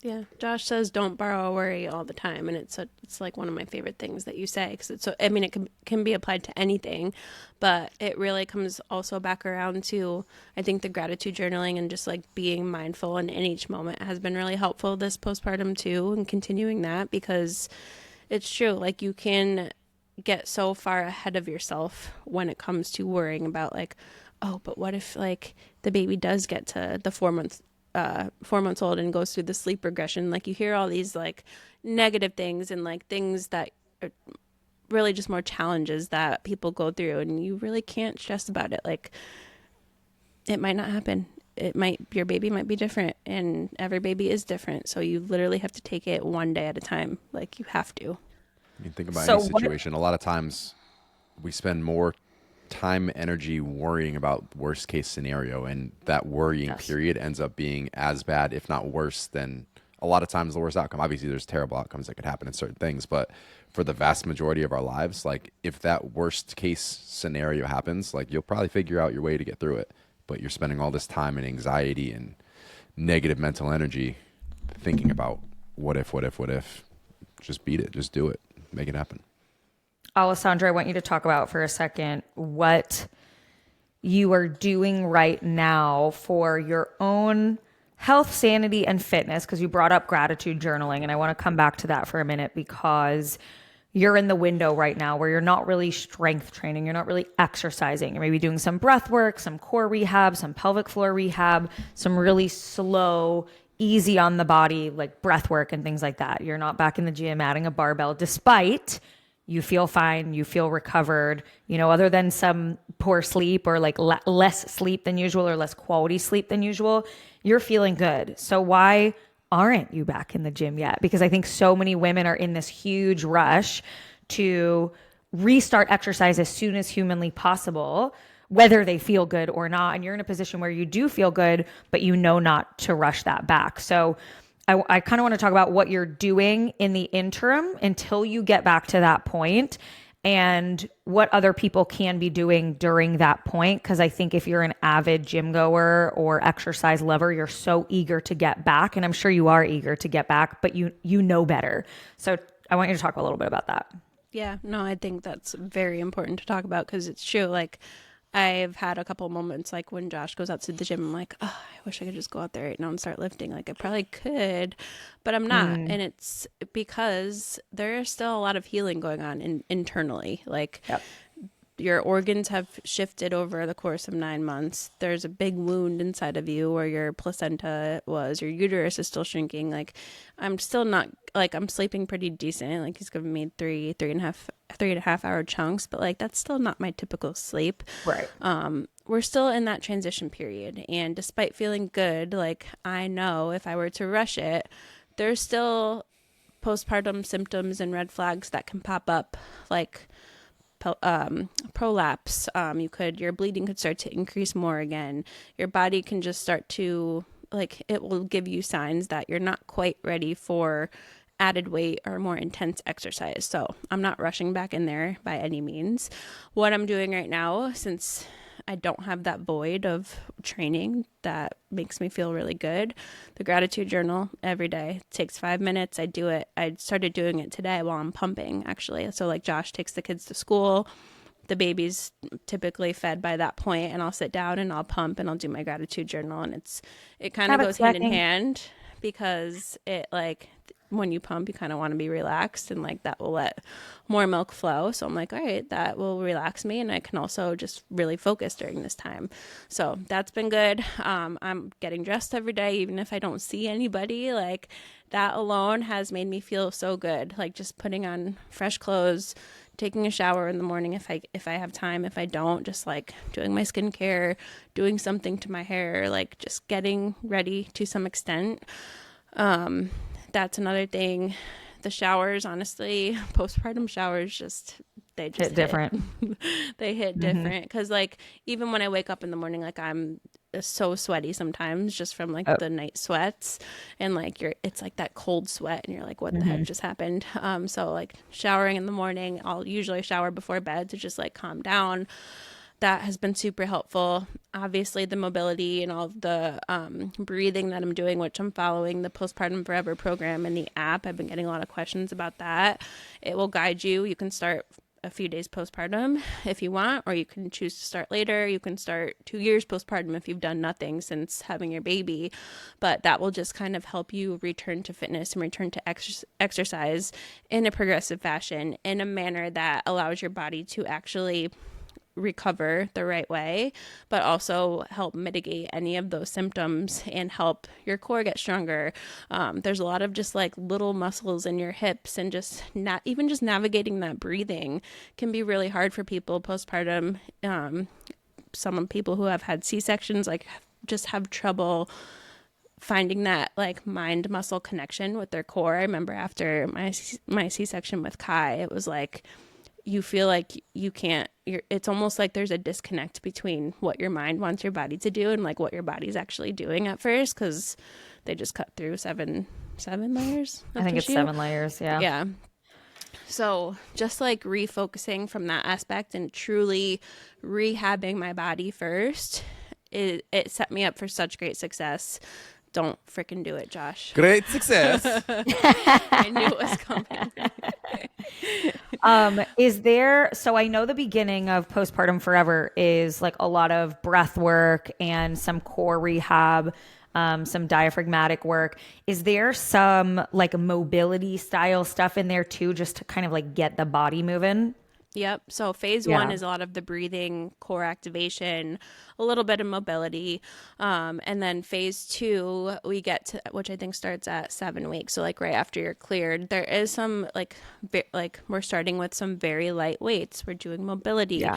Yeah, Josh says don't borrow a worry all the time, and it's like one of my favorite things that you say, because it's so, I mean, it can be applied to anything, but it really comes also back around to, I think, the gratitude journaling and just like being mindful in each moment has been really helpful this postpartum too, and continuing that, because it's true, like you can get so far ahead of yourself when it comes to worrying about like, oh, but what if like the baby does get to the 4 months old and goes through the sleep regression. Like you hear all these like negative things and like things that are really just more challenges that people go through, and you really can't stress about it. Like it might not happen. Your baby might be different, and every baby is different. So you literally have to take it one day at a time. Like you have to. I mean, think about So any situation. A lot of times we spend more time, energy worrying about worst case scenario, and that worrying period ends up being as bad, if not worse, than a lot of times the worst outcome. Obviously, there's terrible outcomes that could happen in certain things, but for the vast majority of our lives, like if that worst case scenario happens, like you'll probably figure out your way to get through it, but you're spending all this time and anxiety and negative mental energy thinking about what if. Just beat it. Just do it. Make it happen. Alessandra, I want you to talk about for a second what you are doing right now for your own health, sanity, and fitness, because you brought up gratitude journaling, and I want to come back to that for a minute because you're in the window right now where you're not really strength training, you're not really exercising. You're maybe doing some breath work, some core rehab, some pelvic floor rehab, some really slow, easy on the body, like breath work and things like that. You're not back in the gym adding a barbell, despite you feel fine, you feel recovered, other than some poor sleep or like less sleep than usual or less quality sleep than usual, you're feeling good. So why aren't you back in the gym yet? Because I think so many women are in this huge rush to restart exercise as soon as humanly possible, whether they feel good or not. And you're in a position where you do feel good, but not to rush that back. So I kind of want to talk about what you're doing in the interim until you get back to that point, and what other people can be doing during that point. Because I think if you're an avid gym goer or exercise lover, you're so eager to get back. And I'm sure you are eager to get back, but you know better. So I want you to talk a little bit about that. Yeah, no, I think that's very important to talk about, because it's true. Like I've had a couple moments like when Josh goes out to the gym, I'm like, oh, I wish I could just go out there right now and start lifting. Like I probably could, but I'm not. And it's because there's still a lot of healing going on internally. Like Yep. your organs have shifted over the course of 9 months. There's a big wound inside of you where your placenta was, your uterus is still shrinking. Like I'm still not, like I'm sleeping pretty decent. Like he's giving me three and a half hour chunks, but like that's still not my typical sleep. Right. We're still in that transition period. And despite feeling good, like I know if I were to rush it, there's still postpartum symptoms and red flags that can pop up, like prolapse. Your bleeding could start to increase more again. Your body can just start to, like, it will give you signs that you're not quite ready for added weight or more intense exercise. So I'm not rushing back in there by any means. What I'm doing right now, since I don't have that void of training that makes me feel really good, the gratitude journal every day. It takes 5 minutes. I do it. I started doing it today while I'm pumping, actually. So like Josh takes the kids to school. The baby's typically fed by that point, and I'll sit down and I'll pump and I'll do my gratitude journal. And it kind of goes hand in hand, because it, like, when you pump, you kind of want to be relaxed, and like that will let more milk flow. So I'm like, all right, that will relax me, and I can also just really focus during this time. So that's been good. I'm getting dressed every day, even if I don't see anybody. Like that alone has made me feel so good. Like just putting on fresh clothes, taking a shower in the morning if I have time. If I don't, just like doing my skincare, doing something to my hair, like just getting ready to some extent. That's another thing. The showers, honestly, postpartum showers they just hit different. They hit different, because like even when I wake up in the morning, like I'm so sweaty sometimes just from like the night sweats, and like it's like that cold sweat, and you're like, what the heck just happened? So like showering in the morning, I'll usually shower before bed to just like calm down. That has been super helpful. Obviously, the mobility and all of the breathing that I'm doing, which I'm following the Postpartum Forever program in the app. I've been getting a lot of questions about that. It will guide you. You can start a few days postpartum if you want, or you can choose to start later. You can start 2 years postpartum if you've done nothing since having your baby. But that will just kind of help you return to fitness and return to exercise in a progressive fashion, in a manner that allows your body to actually recover the right way, but also help mitigate any of those symptoms and help your core get stronger. There's a lot of just like little muscles in your hips, and just not even just navigating that breathing can be really hard for people postpartum. Some people who have had C-sections like just have trouble finding that like mind muscle connection with their core. I remember after my C-section with Kai, it was like you feel like you can't, it's almost like there's a disconnect between what your mind wants your body to do and like what your body's actually doing at first, because they just cut through seven layers of I think it's tissue. 7 layers. Yeah. So just like refocusing from that aspect and truly rehabbing my body first, it set me up for such great success. Don't freaking do it, Josh. Great success. I knew it was coming. So I know the beginning of Postpartum Forever is like a lot of breath work and some core rehab, some diaphragmatic work. Is there some like mobility style stuff in there too, just to kind of like get the body moving? Yep. So phase 1 is a lot of the breathing, core activation, a little bit of mobility. And then phase 2, we get to, which I think starts at 7 weeks. So like right after you're cleared, there is some like we're starting with some very light weights. We're doing mobility,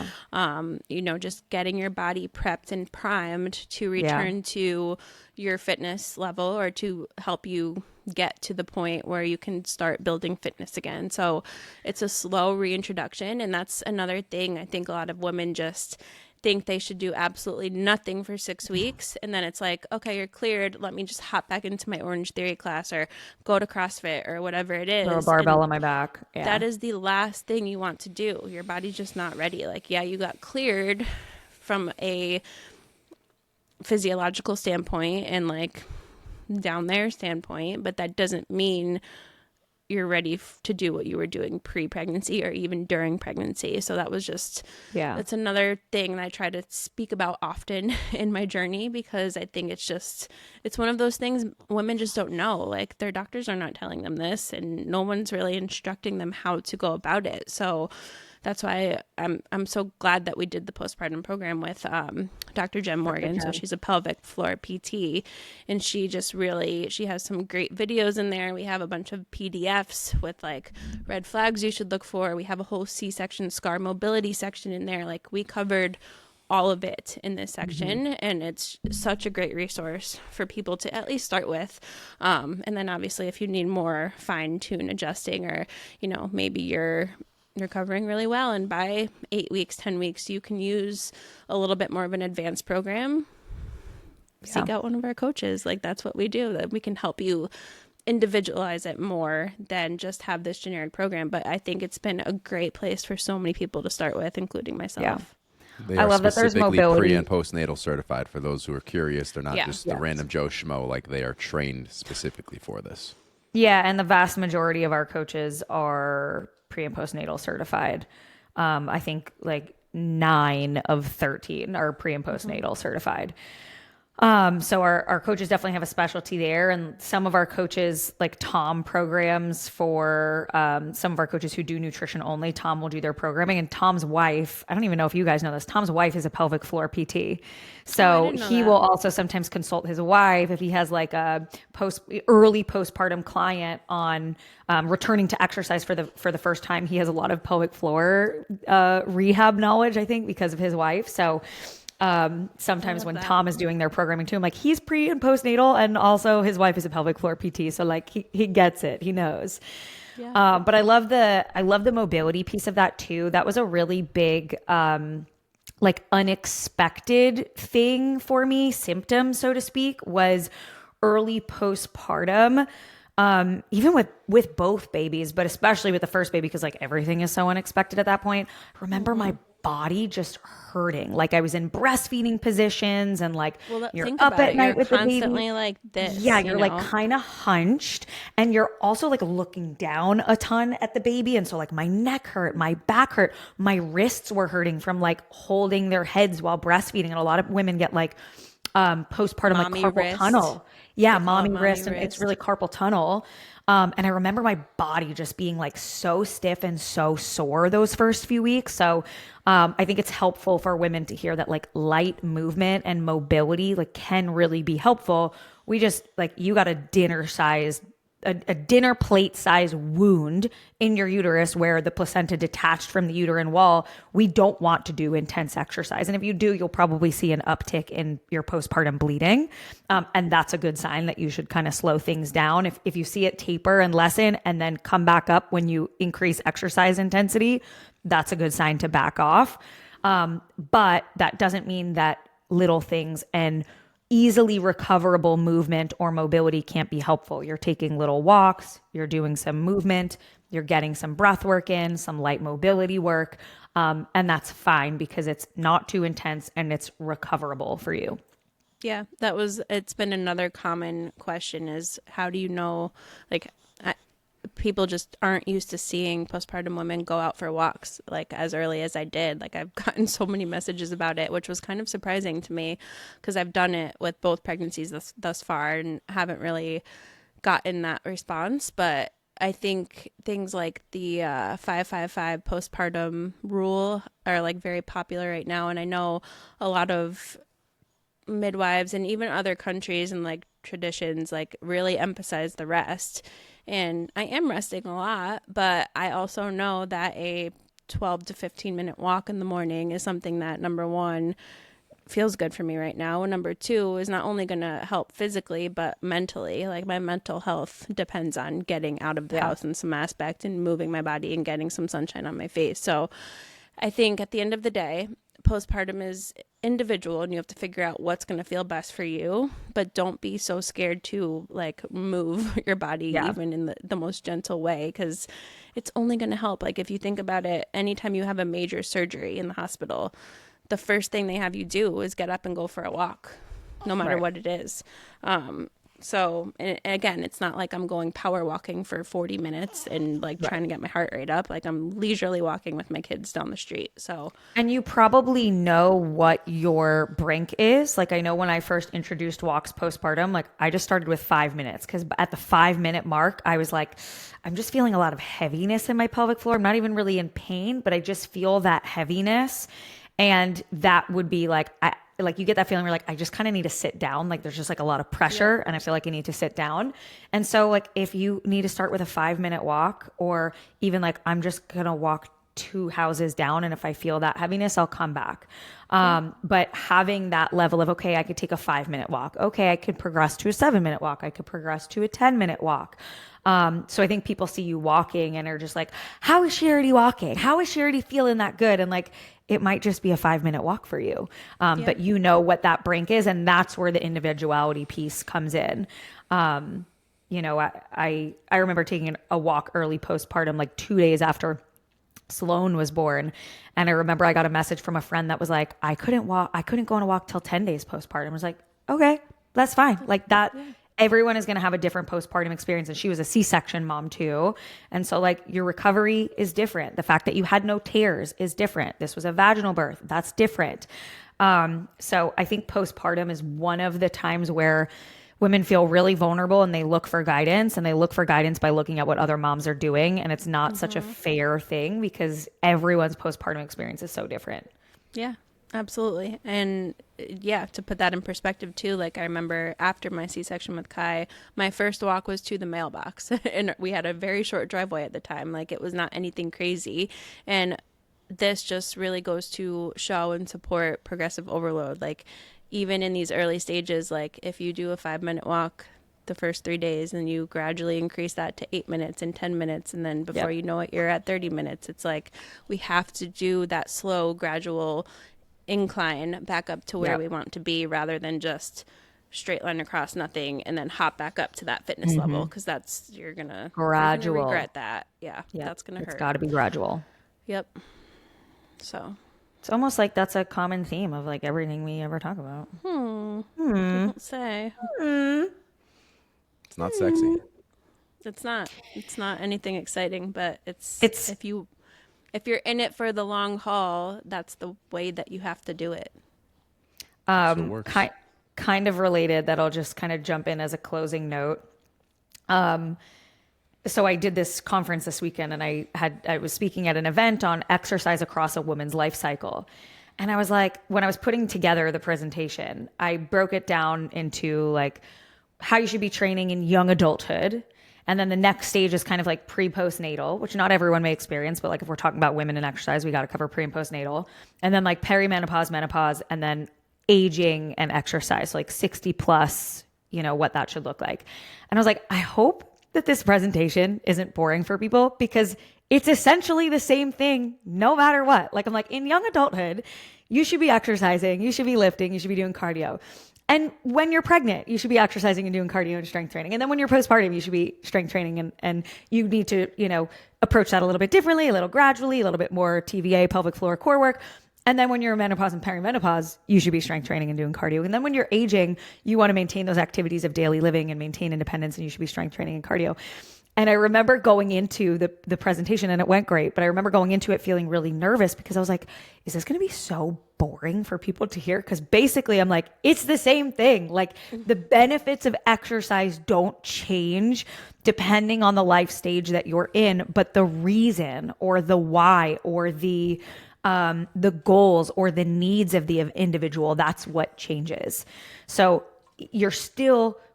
just getting your body prepped and primed to return to your fitness level, or to help you get to the point where you can start building fitness again. So it's a slow reintroduction. And that's another thing. I think a lot of women just think they should do absolutely nothing for 6 weeks. And then it's like, okay, you're cleared. Let me just hop back into my Orange Theory class or go to CrossFit or whatever it is. Throw a barbell on my back. Yeah. That is the last thing you want to do. Your body's just not ready. Like, yeah, you got cleared from a physiological standpoint and like down there standpoint, but that doesn't mean you're ready to do what you were doing pre-pregnancy or even during pregnancy. So that was just, that's another thing that I try to speak about often in my journey, because I think it's one of those things women just don't know. Like, their doctors are not telling them this, and no one's really instructing them how to go about it. So that's why I'm so glad that we did the postpartum program with Dr. Jen Morgan. So she's a pelvic floor PT, and she has some great videos in there. We have a bunch of PDFs with like red flags you should look for. We have a whole C-section scar mobility section in there. Like, we covered all of it in this section, and it's such a great resource for people to at least start with. And then obviously if you need more fine-tune adjusting, or, maybe you're recovering really well, and by 8 weeks, 10 weeks, you can use a little bit more of an advanced program. Seek out one of our coaches. Like, that's what we do, that we can help you individualize it more than just have this generic program. But I think it's been a great place for so many people to start with, including myself. I love that there's mobility. Pre and postnatal certified, for those who are curious. They're not just the random Joe Schmo. Like, they are trained specifically for this. Yeah, and the vast majority of our coaches are pre and postnatal certified. I think like 9 of 13 are pre and postnatal certified. So our coaches definitely have a specialty there, and some of our coaches, like Tom programs for some of our coaches who do nutrition only. Tom will do their programming, and Tom's wife, I don't even know if you guys know this, Tom's wife is a pelvic floor PT. So he will also sometimes consult his wife if he has like a early postpartum client on returning to exercise for the first time. He has a lot of pelvic floor rehab knowledge, I think, because of his wife. So sometimes when Tom is doing their programming too, I'm like, he's pre and postnatal, and also his wife is a pelvic floor PT. So like he gets it, he knows. Yeah. But I love the mobility piece of that too. That was a really big, like unexpected thing for me, symptom, so to speak, was early postpartum. Even with both babies, but especially with the first baby, because like everything is so unexpected at that point. I remember my body just hurting. Like, I was in breastfeeding positions, and like you're up at night with the baby. You're constantly like this. Yeah, you're like kind of hunched, and you're also like looking down a ton at the baby. And so like my neck hurt, my back hurt, my wrists were hurting from like holding their heads while breastfeeding. And a lot of women get like postpartum mommy like carpal wrist. Tunnel. Yeah, mommy wrist, and it's really carpal tunnel. And I remember my body just being like so stiff and so sore those first few weeks. So I think it's helpful for women to hear that like light movement and mobility like can really be helpful. We just like, you got a dinner plate size wound in your uterus where the placenta detached from the uterine wall. We don't want to do intense exercise. And if you do, you'll probably see an uptick in your postpartum bleeding. And that's a good sign that you should kind of slow things down. If you see it taper and lessen and then come back up when you increase exercise intensity, that's a good sign to back off. But that doesn't mean that little things and easily recoverable movement or mobility can't be helpful. You're taking little walks, you're doing some movement, you're getting some breath work in, some light mobility work. And that's fine because it's not too intense and it's recoverable for you. Yeah, it's been another common question is, how do you know, like, people just aren't used to seeing postpartum women go out for walks like as early as I did. Like, I've gotten so many messages about it, which was kind of surprising to me because I've done it with both pregnancies thus far and haven't really gotten that response. But I think things like the 5-5-5 postpartum rule are like very popular right now. And I know a lot of midwives and even other countries and like traditions like really emphasize the rest. And I am resting a lot, but I also know that a 12 to 15 minute walk in the morning is something that, number one, feels good for me right now. And number two, is not only going to help physically, but mentally. Like, my mental health depends on getting out of the house in some aspect and moving my body and getting some sunshine on my face. So I think at the end of the day, postpartum is individual and you have to figure out what's going to feel best for you, but don't be so scared to like move your body even in the most gentle way, because it's only going to help. Like, if you think about it, anytime you have a major surgery in the hospital, the first thing they have you do is get up and go for a walk, no matter what it is. So, and again, it's not like I'm going power walking for 40 minutes and like trying to get my heart rate up. Like I'm leisurely walking with my kids down the street. So, And you probably know what your brink is. Like I know when I first introduced walks postpartum, like I just started with 5 minutes because at the 5 minute mark, I was like, I'm just feeling a lot of heaviness in my pelvic floor. I'm not even really in pain, but I just feel that heaviness. And that would be like, like you get that feeling where like, I just kind of need to sit down. Like there's just like a lot of pressure and I feel like I need to sit down. And so like, if you need to start with a 5 minute walk or even like, I'm just going to walk 2 houses down. And if I feel that heaviness, I'll come back. But having that level of, okay, I could take a 5 minute walk. Okay. I could progress to a 7 minute walk. I could progress to a 10 minute walk. So I think people see you walking and are just like, how is she already walking? How is she already feeling that good? And like, it might just be a 5 minute walk for you. But you know what that brink is. And that's where the individuality piece comes in. You know, I remember taking a walk early postpartum, like 2 days after Sloan was born. And I remember I got a message from a friend that was like, I couldn't go on a walk till 10 days postpartum. I was like, okay, that's fine. Like that, everyone is going to have a different postpartum experience. And she was a C-section mom too. And so like your recovery is different. The fact that you had no tears is different. This was a vaginal birth. That's different. So I think postpartum is one of the times where women feel really vulnerable and they look for guidance, and they look for guidance by looking at what other moms are doing. And it's not such a fair thing because everyone's postpartum experience is so different. yeah, absolutely. And yeah, to put that in perspective too, like I remember after my C-section with Kai, my first walk was to the mailbox and we had a very short driveway at the time. Like it was not anything crazy. And this just really goes to show and support progressive overload. Like even in these early stages, like if you do a 5 minute walk the first 3 days and you gradually increase that to 8 minutes and 10 minutes, and then before you know it, you're at 30 minutes. It's like we have to do that slow, gradual incline back up to where we want to be, rather than just straight line across nothing and then hop back up to that fitness level, because that's you're gonna regret that. That's gonna hurt. It's got to be gradual. Yep. So it's almost like that's a common theme of like everything we ever talk about. don't say. It's not sexy. It's not anything exciting, but it's if you're in it for the long haul, that's the way that you have to do it. Kind of related, that I'll just kind of jump in as a closing note. So I did this conference this weekend, and I was speaking at an event on exercise across a woman's life cycle. And I was like, when I was putting together the presentation, I broke it down into like how you should be training in young adulthood. And then the next stage is kind of like pre-postnatal, which not everyone may experience, but like if we're talking about women in exercise, we got to cover pre and postnatal. And then like perimenopause, menopause, and then aging and exercise, like 60 plus, you know, what that should look like. And I was like, I hope that this presentation isn't boring for people, because it's essentially the same thing no matter what. Like I'm like, in young adulthood, you should be exercising, you should be lifting, you should be doing cardio. And when you're pregnant, you should be exercising and doing cardio and strength training. And then when you're postpartum, you should be strength training, and you need to, you know, approach that a little bit differently, a little gradually, a little bit more TVA, pelvic floor, core work. And then when you're in menopause and perimenopause, you should be strength training and doing cardio. And then when you're aging, you want to maintain those activities of daily living and maintain independence, and you should be strength training and cardio. And I remember going into the presentation, and it went great, but I remember going into it feeling really nervous because I was like, is this going to be so boring for people to hear? Because basically I'm like, it's the same thing. Like the benefits of exercise don't change depending on the life stage that you're in, but the reason or the why or the goals or the needs of the individual, that's what changes. So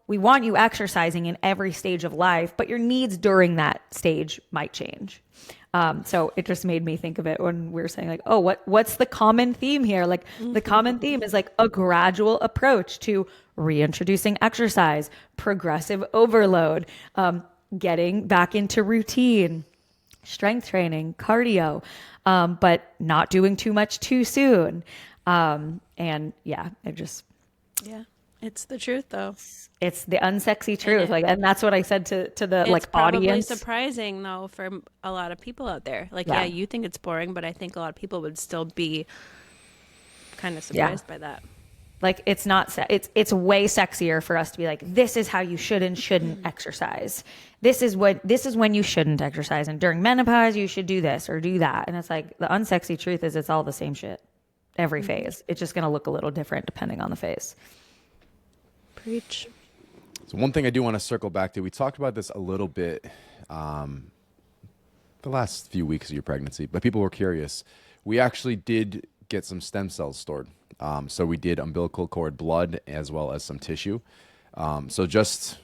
we want you exercising in every stage of life, but your needs during that stage might change. So it just made me think of it when we were saying like, oh, what's the common theme here? Like the common theme is like a gradual approach to reintroducing exercise, progressive overload, getting back into routine, strength training, cardio, but not doing too much too soon. And yeah, It's the truth, though. It's the unsexy truth. And that's what I said to the it's audience. It's probably surprising though for a lot of people out there. Like, yeah, you think it's boring, but I think a lot of people would still be kind of surprised by that. Like it's not it's way sexier for us to be like, this is how you should and shouldn't exercise. This is when you shouldn't exercise, and during menopause you should do this or do that. And it's like the unsexy truth is it's all the same shit every phase. It's just going to look a little different depending on the phase. Preach. So one thing I do want to circle back to, we talked about this a little bit the last few weeks of your pregnancy, but people were curious. We actually did get some stem cells stored. So we did umbilical cord blood as well as some tissue. So just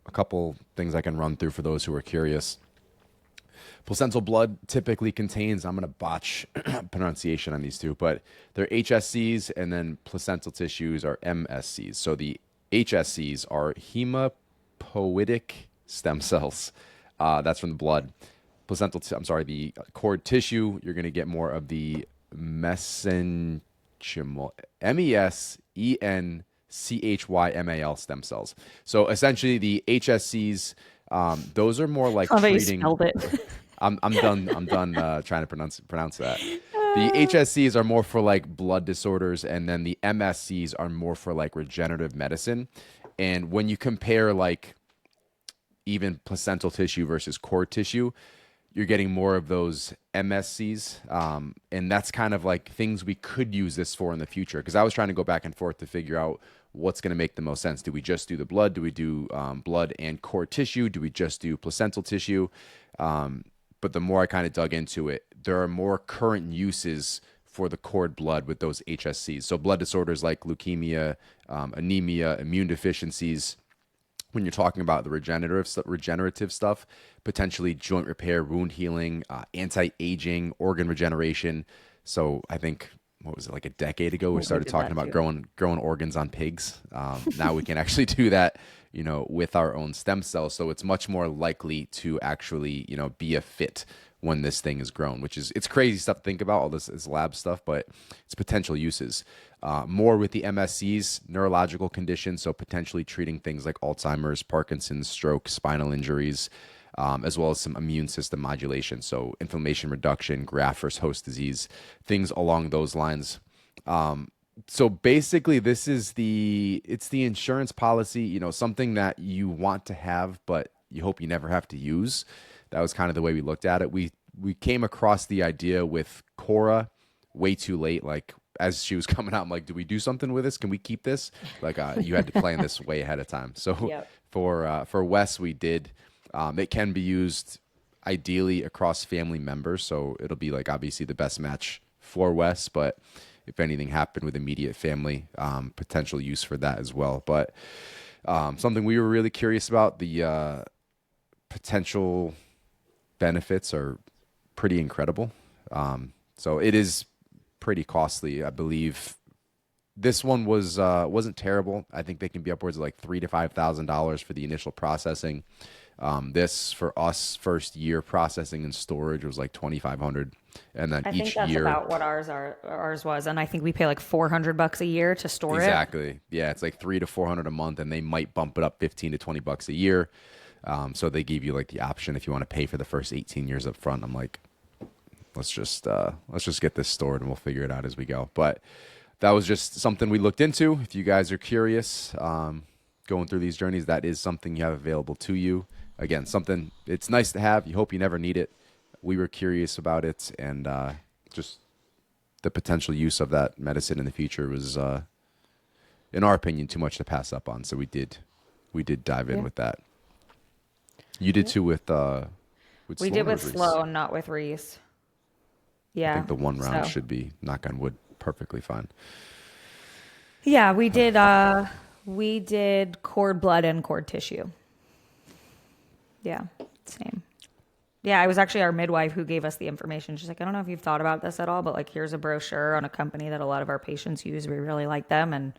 a couple things I can run through for those who are curious. Placental blood typically contains, I'm going to botch pronunciation on these two, but they're HSCs, and then placental tissues are MSCs. So the HSCs are hematopoietic stem cells. That's from the blood. The cord tissue, you're going to get more of the mesenchymal, mesenchymal stem cells. So essentially the HSCs, those are more like treating. Spelled it. I'm done trying to pronounce that. The HSCs are more for like blood disorders, and then the MSCs are more for like regenerative medicine. And when you compare like even placental tissue versus cord tissue, you're getting more of those MSCs. And that's kind of like things we could use this for in the future. Because I was trying to go back and forth to figure out what's going to make the most sense. Do we just do the blood? Do we do blood and cord tissue? Do we just do placental tissue? But the more I kind of dug into it, there are more current uses for the cord blood with those HSCs. So blood disorders like leukemia, anemia, immune deficiencies. When you're talking about the regenerative stuff, potentially joint repair, wound healing, anti-aging, organ regeneration. So I think, what was it, like a decade ago, we started talking about growing organs on pigs. Now we can actually do that, with our own stem cells. So it's much more likely to actually, be a fit when this thing is grown, it's crazy stuff to think about, all this lab stuff, but it's potential uses. More with the MSCs, neurological conditions, so potentially treating things like Alzheimer's, Parkinson's, stroke, spinal injuries, as well as some immune system modulation, so inflammation reduction, graft versus host disease, things along those lines. So basically, it's the insurance policy, something that you want to have, but you hope you never have to use. That was kind of the way we looked at it. We came across the idea with Cora way too late. Like as she was coming out, I'm like, do we do something with this? Can we keep this? Like you had to plan this way ahead of time. So yep. For Wes, we did. It can be used ideally across family members. So it'll be like obviously the best match for Wes, but if anything happened with immediate family, potential use for that as well. But something we were really curious about, the potential benefits are pretty incredible. So it is pretty costly. I believe this one wasn't terrible. I think they can be upwards of like $3,000 to $5,000 for the initial processing. This for us first year processing and storage was like $2,500, and then I each think that's year about what ours was, and I think we pay like $400 a year to store it. Exactly. Yeah, it's like $300 to $400 a month, and they might bump it up $15 to $20 a year. So they give you like the option if you want to pay for the first 18 years up front. I'm like, let's just get this stored and we'll figure it out as we go. But that was just something we looked into. If you guys are curious, going through these journeys, that is something you have available to you. Again, something it's nice to have. You hope you never need it. We were curious about it, and just the potential use of that medicine in the future was, in our opinion, too much to pass up on. So we did dive in with that. You did too with we did with Sloan, not with Reese. Yeah, I think the one round should be, knock on wood, perfectly fine. Yeah, we did cord blood and cord tissue. Yeah, same. Yeah, it was actually our midwife who gave us the information. She's like, I don't know if you've thought about this at all, but like, here's a brochure on a company that a lot of our patients use. We really like them, and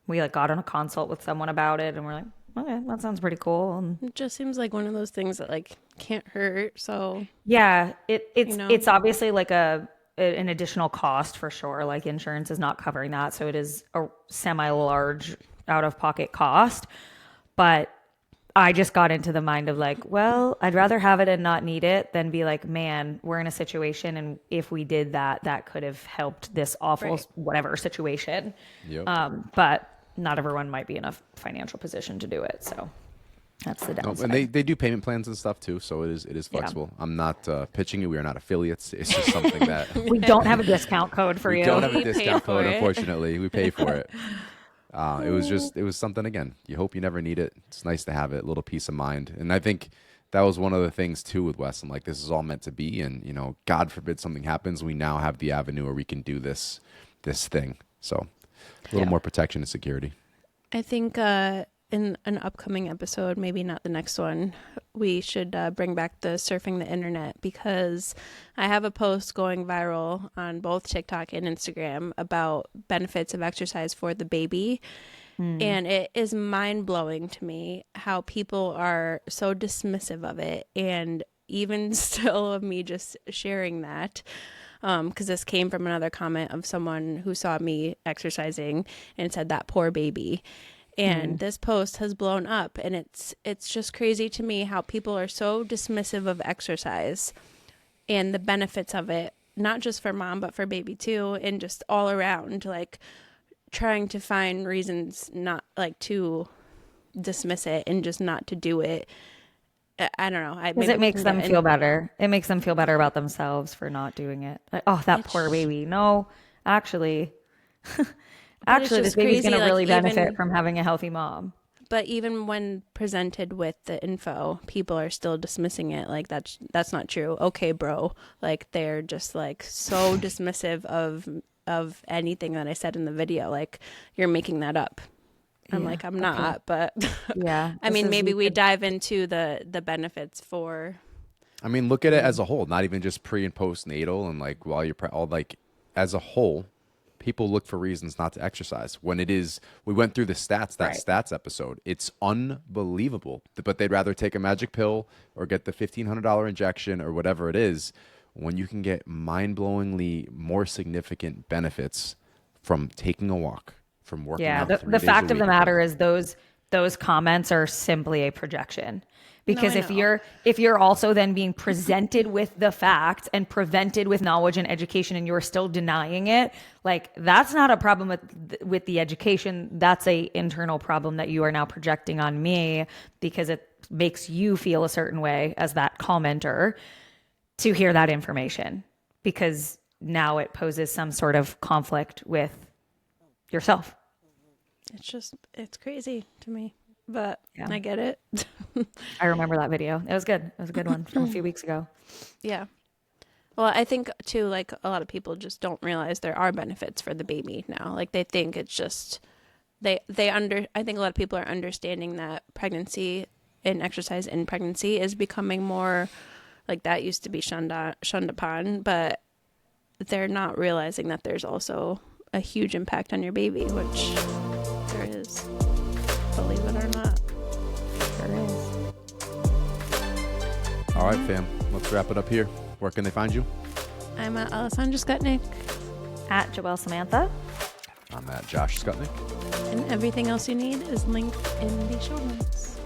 we like got on a consult with someone about it, and we're like, okay, that sounds pretty cool. And it just seems like one of those things that like can't hurt. So yeah, it's obviously like an additional cost for sure. Like insurance is not covering that, so it is a semi-large out-of-pocket cost. But I just got into the mind of like, well, I'd rather have it and not need it than be like, man, we're in a situation, and if we did that, that could have helped this awful whatever situation. Yep. But not everyone might be in a financial position to do it. So that's the downside. And they do payment plans and stuff too, so it is flexible. Yeah. I'm not pitching it. We are not affiliates. It's just something that we don't have a discount code for you. We don't have a discount code, unfortunately. We pay for it. It was something, again, you hope you never need it. It's nice to have it, a little peace of mind. And I think that was one of the things too with Wes. I'm like, this is all meant to be. And, you know, God forbid something happens, we now have the avenue where we can do this thing. So a little more protection and security. I think in an upcoming episode, maybe not the next one, we should bring back the surfing the internet, because I have a post going viral on both TikTok and Instagram about benefits of exercise for the baby. And it is mind-blowing to me how people are so dismissive of it. And even still of me just sharing that, because this came from another comment of someone who saw me exercising and said, that poor baby. And this post has blown up, and it's just crazy to me how people are so dismissive of exercise and the benefits of it, not just for mom, but for baby too. And just all around, like trying to find reasons not like to dismiss it and just not to do it. I don't know. Because it makes them feel better. It makes them feel better about themselves for not doing it. Like, oh, that poor baby. No, actually, this baby's going to really benefit from having a healthy mom. But even when presented with the info, people are still dismissing it. Like, that's not true. Okay, bro. Like, they're just like so dismissive of anything that I said in the video. Like, you're making that up. I'm like, I'm not, but yeah. I mean, maybe we dive into the benefits for. I mean, look at it as a whole, not even just pre and postnatal, and like while you're all like as a whole, people look for reasons not to exercise. When it is, we went through the stats, stats episode. It's unbelievable, but they'd rather take a magic pill or get the $1,500 injection or whatever it is, when you can get mind-blowingly more significant benefits from taking a walk, from working out 3 days the fact a of the week. matter is those comments are simply a projection. Because if you're also then being presented with the fact and presented with knowledge and education, and you're still denying it, like that's not a problem with the education. That's a internal problem that you are now projecting on me, because it makes you feel a certain way as that commenter to hear that information, because now it poses some sort of conflict with yourself. It's crazy to me. But I get it. I remember that video. It was good. It was a good one from a few weeks ago. Yeah. Well, I think too, like a lot of people just don't realize there are benefits for the baby now. Like they think it's just I think a lot of people are understanding that pregnancy and exercise in pregnancy is becoming more like that used to be shunned upon, but they're not realizing that there's also a huge impact on your baby, which there is. Believe it or not. There is. All right, fam. Let's wrap it up here. Where can they find you? I'm at Alessandra Skutnik. At Joelle Samantha. I'm at Josh Skutnik. And everything else you need is linked in the show notes.